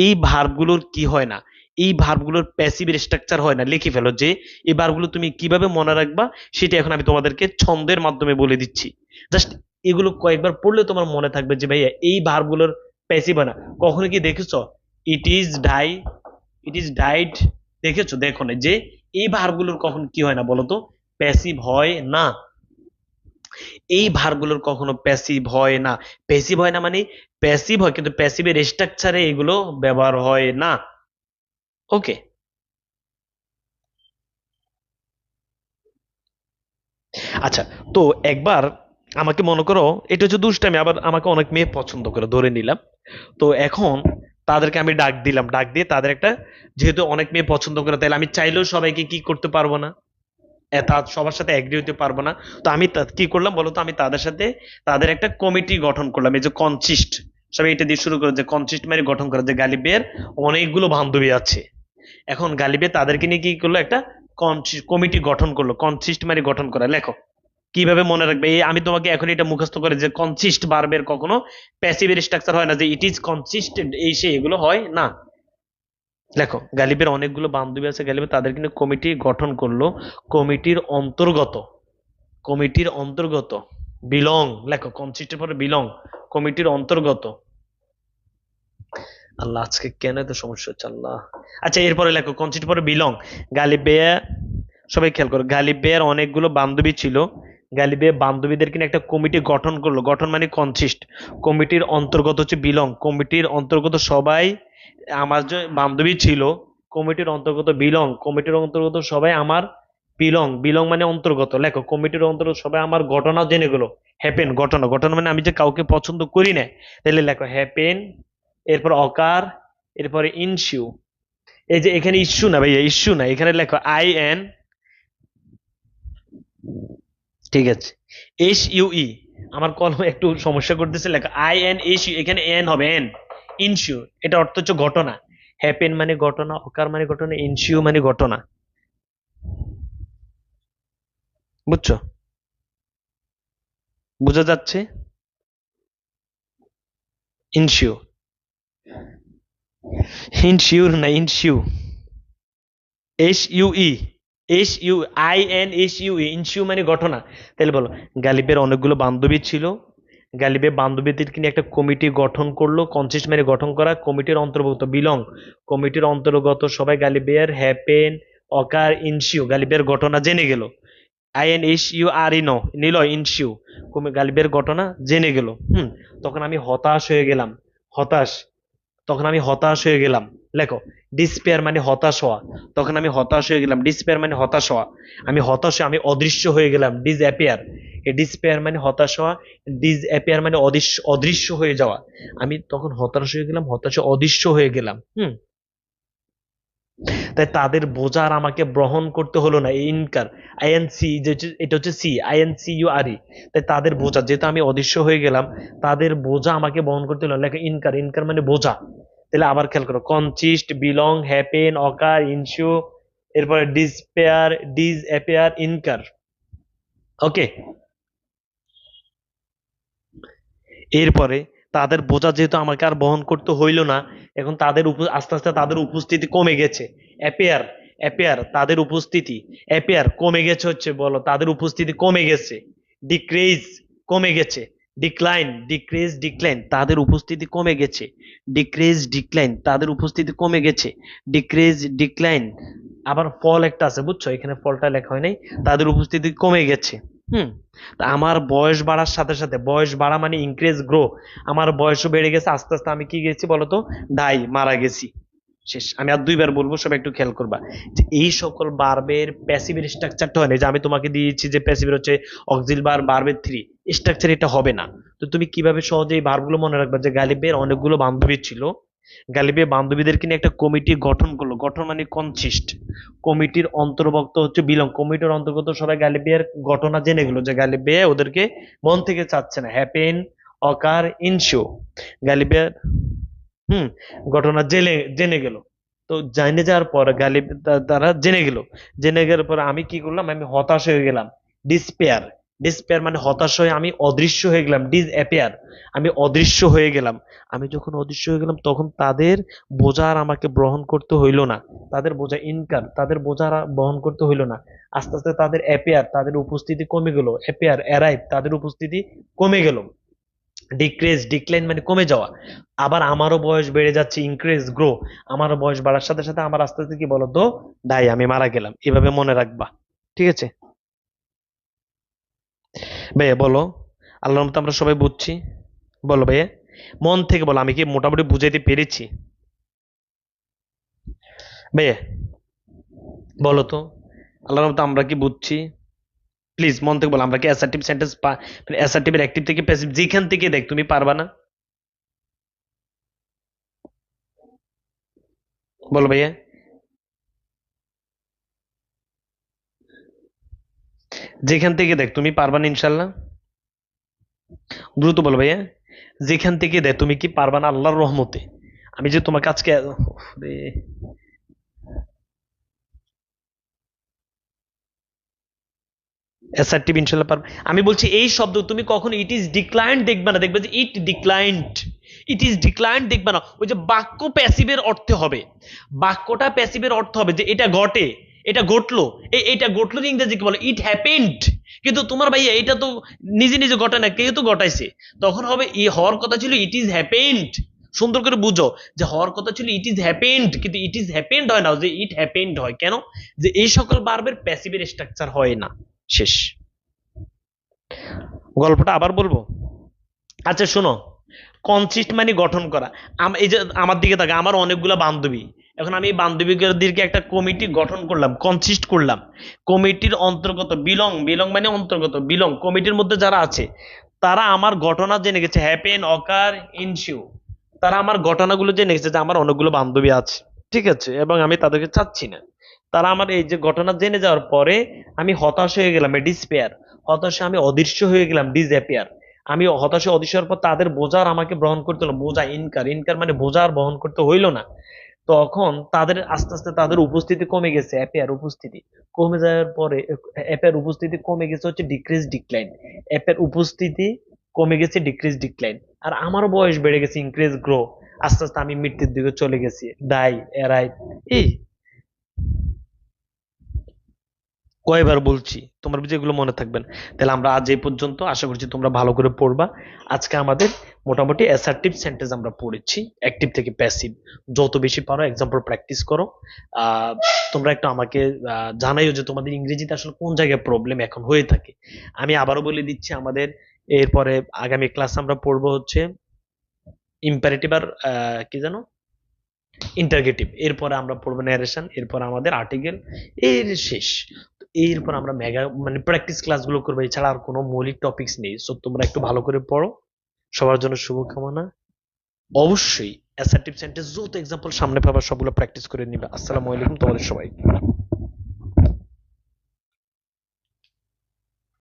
এই ভার্বগুলোর কি হয় না, এই ভার্বগুলোর প্যাসিভ স্ট্রাকচার হয় না। লিখে ফেলো যে এই ভার্বগুলো তুমি কিভাবে মনে রাখবা, সেটা এখন আমি তোমাদেরকে ছন্দের মাধ্যমে বলে দিচ্ছি। জাস্ট এগুলো কয়েকবার পড়লে তোমার মনে থাকবে যে ভাইয়া এই ভার্বগুলোর প্যাসিভ হয় না। কখনো কি দেখেছো it is die, it is died, দেখেছো? দেখো না যে এই ভার্বগুলোর কখন কি হয় না বলতো? প্যাসিভ হয় না। এই ভার্বগুলোর কখনো প্যাসিভ হয় না। প্যাসিভ হয় না মানে প্যাসিভ হয়, কিন্তু প্যাসিভের স্ট্রাকচারে এগুলো ব্যবহার হয় না। ওকে, আচ্ছা। তো একবার আমাকে মনে করো, এটা হচ্ছে দুষ্টামি, আবার আমাকে অনেক মেয়ে পছন্দ করে ধরে নিলাম। তো এখন তাদেরকে আমি ডাক দিলাম, ডাক দিয়ে তাদের একটা, যেহেতু অনেক মেয়ে পছন্দ করে, তাহলে আমি চাইলেও সবাইকে কি করতে পারবো না, সবার সাথে এগ্রি হতে পারবো না। তো আমি কি করলাম বলতো, আমি তাদের সাথে তাদের একটা কমিটি গঠন করলাম, এই যে কনসিস্ট, সবাই এটা দিয়ে শুরু করে যে কনসিস্ট মানে গঠন করা, যে গালিবের অনেকগুলো বান্ধবী আছে। এখন গালিবে তাদেরকে নিয়ে কি করলো, একটা কমিটি গঠন করলো, কনসিস্ট মানে গঠন করা। লেখো কিভাবে মনে রাখবে, এই আমি তোমাকে এখন এটা মুখস্থ করে যে কনসিস্ট ভার্বের কখনো প্যাসিভের স্ট্রাকচার হয় না, যে ইট ইজ কনসিস্টেন্ট এই সে, এগুলো হয় না। লেখো গালিবের অনেকগুলো বান্ধবী আছে, গালিবের তাদের কিন্তু কমিটি গঠন করলো, কমিটির অন্তর্গত, কমিটির অন্তর্গত বিলং, লেখো কনসিস্টের পরে বিলং, কমিটির অন্তর্গত। আল্লাহ আজকে কেন এত সমস্যা হচ্ছে আল্লাহ। আচ্ছা এরপরে লেখো কনসিস্ট পরে বিলং। গালিবেয়া, সবাই খেয়াল করো, গালিবের অনেকগুলো বান্ধবী ছিল, গালিবে বান্ধবীদেরকে নিয়ে একটা কমিটি গঠন করলো, গঠন মানে কনসিস্ট, কমিটির অন্তর্গত হচ্ছে বিলং, কমিটির অন্তর্গত সবাই আমার যে বান্ধবী ছিল, কমিটির অন্তর্গত বিলং, কমিটির অন্তর্গত সবাই আমার বিলং, বিলং মানে অন্তর্গত। লেখো কমিটির অন্তর্গত সবাই আমার ঘটনা জেনে গেলো, হ্যাপেন ঘটনা, ঘটনা মানে আমি যে কাউকে পছন্দ করি না, তাহলে লেখো হ্যাপেন, এরপর অকার, এরপরে ইনসিউ। এই যে এখানে ইস্যু না ভাইয়া, ইস্যু না, এখানে লেখো আই এন, ঠিক আছে, এস ইউ ই, আমার কলম একটু সমস্যা করতেছে, লেখো আই এন এস ইউ, এখানে এন হবে এন, ইনসিউ, এটা অর্থ হচ্ছে ঘটনা, হ্যাপেন মানে ঘটনা, অকার মানে ঘটনা, ইনসিউ মানে ঘটনা, বুঝছো? বোঝা যাচ্ছে? ইনসিউ, ইনসিউর না ensue, S U E, S U I N S U E, ensue মানে ঘটনা। তাহলে বলো গালিবের অনেকগুলো বান্ধবী ছিল, গালিবের বান্ধবীদেরকে নিয়ে একটা কমিটি গঠন করলো, কনসিস্ট মানে গঠন করা, কমিটির অন্তর্ভুক্ত বিলং, কমিটির অন্তর্গত সবাই গালিবের হ্যাপেন, অকার, ইনসিউ, গালিবের ঘটনা জেনে গেল, I N S U R E no nil insure, গালিবের ঘটনা জেনে গেল। তখন আমি হতাশ হয়ে গেলাম, হতাশ, তখন আমি হতাশ হয়ে গেলাম। লেখো ডিসপেয়ার মানে হতাশ হওয়া, তখন আমি হতাশ হয়ে গেলাম, ডিসপেয়ার মানে হতাশ হওয়া, আমি হতাশ হয়ে আমি অদৃশ্য হয়ে গেলাম, ডিস অ্যাপিয়ার, ডিসপেয়ার মানে হতাশ হওয়া, ডিস অ্যাপিয়ার মানে অদৃশ্য, অদৃশ্য হয়ে যাওয়া, আমি তখন হতাশ হয়ে গেলাম, হতাশ অদৃশ্য হয়ে গেলাম। তাই তাদের বোঝা আর আমাকে বহন করতে হলো না, এই ইনকার, আইএনসি যে এটা হচ্ছে সি, আইএনসি ইউ আর ই, তাই তাদের বোঝা, যেহেতু আমি অদৃশ্য হয়ে গেলাম, তাদের বোঝা আমাকে বহন করতে হলো না। লেখা ইনকার, ইনকার মানে বোঝা। তাহলে আবার খেয়াল করো, কনসিস্ট, বিলং, হ্যাপেন, অকার, ইনসিউ, এরপরে ডিসপেয়ার, ডিস অ্যাপিয়ার, ইনকার। ওকে, এরপরে তাদের বোঝা যেহেতু আমাকে আর বহন করতে হইল না, এখন তাদের আস্তে আস্তে তাদের উপস্থিতি কমে গেছে, অ্যাপিয়ার, অ্যাপিয়ার তাদের উপস্থিতি, অ্যাপিয়ার কমে গেছে হচ্ছে, বলো তাদের উপস্থিতি কমে গেছে, ডিক্রিজ কমে গেছে, ডিক্লাইন, ডিক্রিজ, ডিক্লাইন তাদের উপস্থিতি কমে গেছে, ডিক্রিজ, ডিক্লাইন তাদের উপস্থিতি কমে গেছে, ডিক্রিজ, ডিক্লাইন। আবার ফল একটা আছে, বুঝছো, এখানে ফলটা লেখা হয় নাই, তাদের উপস্থিতি কমে গেছে। হুম তা আমার বয়স বাড়ার সাথে সাথে, বয়স বাড়া মানে ইনক্রিজ, গ্রো, আমার বয়সও বেড়ে গেছে, আস্তে আস্তে আমি কি গেছি বলতো, ডাই, মারা গেছি। শেষ, আমি আর দুইবার বলবো, সব একটু খেয়াল করবা, যে এই সকল বার্বের প্যাসিভের স্ট্রাকচারটা হয় না, যে আমি তোমাকে দিয়েছি যে প্যাসিভের হচ্ছে অক্সিল বার, বার্বের থ্রি স্ট্রাকচার, এটা হবে না। তো তুমি কিভাবে সহজে এই ভার্বগুলো মনে রাখবা, যে গালিবের অনেকগুলো বান্ধবী ছিল, গালিবে বান্ধবীদেরকে নিয়ে একটা কমিটি গঠন করলো, গঠন মানে কনসিস্ট, কমিটির অন্তর্ভুক্ত হচ্ছে বিলং, কমিটির অন্তর্গত সবাই গালিবের ঘটনা জেনে গেল, যে গালিবে ওদেরকে মন থেকে চাচ্ছে না, হ্যাপেন, অকার, ইনশো, গালিবের হুম ঘটনা জেনে জেনে গেল। তো জেনে যাওয়ার পর গালিব তারা জেনে গেল, জেনে গেলার পর আমি কি করলাম, আমি হতাশ হয়ে গেলাম, ডিসপেয়ার, ডিসপেয়ার মানে হতাশ হয়ে আমি অদৃশ্য হয়ে গেলাম, ডিস অ্যাপিয়ার আমি অদৃশ্য হয়ে গেলাম। আমি যখন অদৃশ্য হয়ে গেলাম, তখন তাদের বোঝা আর আমাকে গ্রহণ করতে হইল না, তাদের বোঝা ইনকার, তাদের বোঝা আর বহন করতে হইল না, আস্তে আস্তে তাদের অ্যাপিয়ার, তাদের উপস্থিতি কমে গেল, অ্যাপিয়ার, অ্যারাইভ তাদের উপস্থিতি কমে গেল, ডিক্রিজ, ডিক্লাইন মানে কমে যাওয়া। আবার আমারও বয়স বেড়ে যাচ্ছে, ইনক্রিজ, গ্রো, আমারও বয়স বাড়ার সাথে সাথে আমার আস্তে আস্তে কি বলতো, ডাই, আমি মারা গেলাম, এভাবে মনে রাখবা। ঠিক আছে ভাইয়া, বলো, আল্লাহর মতো আমরা সবাই বুঝছি, বলো ভাইয়া, মন থেকে বলো, আমি কি মোটামুটি বুঝাইতে পেরেছি? ভাইয়া বলো তো, আল্লাহর মতো আমরা কি বুঝছি? প্লিজ মন থেকে বলো, আমরা কি অ্যাসার্টিভ সেন্টেন্স, অ্যাসার্টিভ এর অ্যাক্টিভ থেকে প্যাসিভ, যেখান থেকে দেখ তুমি পারবা না, বলো ভাইয়া, যেখান থেকে দেখ তুমি পারবা না ইনশাল্লাহ, দ্রুত বলো ভাইয়া, যেখান থেকে দেখ তুমি কি পারবা না আল্লাহর রহমতে, আমি যে তোমাকে আজকে উফ রে, অ্যাসার্টিভ ইনশাল্লাহ পারবে। আমি বলছি এই শব্দ তুমি কখনো ইট ইজ ডিক্লাইন্ড দেখবে না, দেখবে যে ইট ডিক্লাইন্ড, ইট ইজ ডিক্লাইন্ড দেখবে না। ওই যে বাক্য প্যাসিভের অর্থে হবে, বাক্যটা প্যাসিভের অর্থ হবে যে এটা ঘটে, এটা ঘটলো, এটা ঘটলো ইংরেজি কি বলে, ইট হ্যাপেন্ড। কিন্তু তোমার ভাইয়া এটা তো নিজে নিজে ঘটে না, কেউ তো ঘটাইছে। তখন হবে ই হওয়ার কথা ছিল ইট ইজ হ্যাপেন্ড। সুন্দর করে বুঝো যে হওয়ার কথা ছিল ইট ইজ হ্যাপেন্ড, কিন্তু ইট ইজ হ্যাপেন্ড হয় না, যে ইট হ্যাপেন্ড হয়। কেন? যে এই সকল ভার্বের প্যাসিভের স্ট্রাকচার হয় না। শেষ। গল্পটা আবার বলবো? আচ্ছা শোনো, কনসিস্ট মানে গঠন করা। এই যে আমার দিকে থাকে, আমার অনেকগুলো বান্ধবী, এখন আমি এই বান্ধবীদেরকে একটা কমিটি গঠন করলাম, কনসিস্ট করলাম। কমিটির অন্তর্গত বিলং, বিলং মানে অন্তর্গত, বিলং কমিটির মধ্যে যারা আছে তারা আমার ঘটনা জেনে গেছে, হ্যাপেন, অকার, ইনশিউ। তারা আমার ঘটনাগুলো জেনে গেছে যে আমার অনেকগুলো বান্ধবী আছে, ঠিক আছে, এবং আমি তাদেরকে চাচ্ছি না। তারা আমার এই যে ঘটনা জেনে যাওয়ার পরে আমি হতাশ হয়ে গেলাম, ডিসপেয়ার। হতাশে আমি অদৃশ্য হয়ে গেলাম, ডিসঅ্যাপিয়ার। আমি হতাশে অদৃশ্য হওয়ার পর তাদের বোঝার আমাকে বহন করতে হলো, বোঝা, ইনকার, ইনকার মানে বোঝার বহন করতে হইলো না। তখন তাদের আস্তে আস্তে তাদের উপস্থিতি কমে গেছে, অ্যাপিয়ার উপস্থিতি কমে যাওয়ার পরে, অ্যাপের উপস্থিতি কমে গেছে হচ্ছে ডিক্রিজ ডিক্লাইন। অ্যাপের উপস্থিতি কমে গেছে, ডিক্রিজ ডিক্লাইন। আর আমার বয়স বেড়ে গেছে, ইনক্রিজ গ্রো। আস্তে আস্তে আমি মৃত্যুর দিকে চলে গেছি, ডাই, এরাই। এই কয়বার বলছি, তোমার যেগুলো মনে থাকবেন। তাহলে আমরা আজ এই পর্যন্ত, আশা করছি তোমরা ভালো করে পড়বা। আজকে আমাদের মোটামুটি অ্যাসার্টিভ সেন্টেন্স আমরা পড়েছি, অ্যাক্টিভ থেকে প্যাসিভ। যত বেশি পারো এক্সাম্পল প্র্যাকটিস করো। আহ, তোমরা একটু আমাকে জানাইও যে তোমাদের ইংরেজিতে আসলে কোন জায়গায় প্রবলেম এখন হয়ে থাকে। আমি আবারও বলে দিচ্ছি, আমাদের এরপরে আগামী ক্লাস আমরা পড়বো হচ্ছে ইম্পারেটিভ আর কি জানো, ইন্টারগেটিভ। এরপরে আমরা পড়বো ন্যারেশন, এরপর আমাদের আর্টিকেল, এর শেষ। এরপর আমরা মেগা মানে প্র্যাকটিস ক্লাসগুলো করবো, এছাড়া আর কোনো মৌলিক টপিকস নেই। সো তোমরা একটু ভালো করে পড়ো। সবার জন্য শুভকামনা। অবশ্যই অ্যাসার্টিভ সেন্টেন্স যত এক্সাম্পল সামনে পাবা সবগুলো প্র্যাকটিস করে নিবা। আসসালামু আলাইকুম তোমাদের সবাই।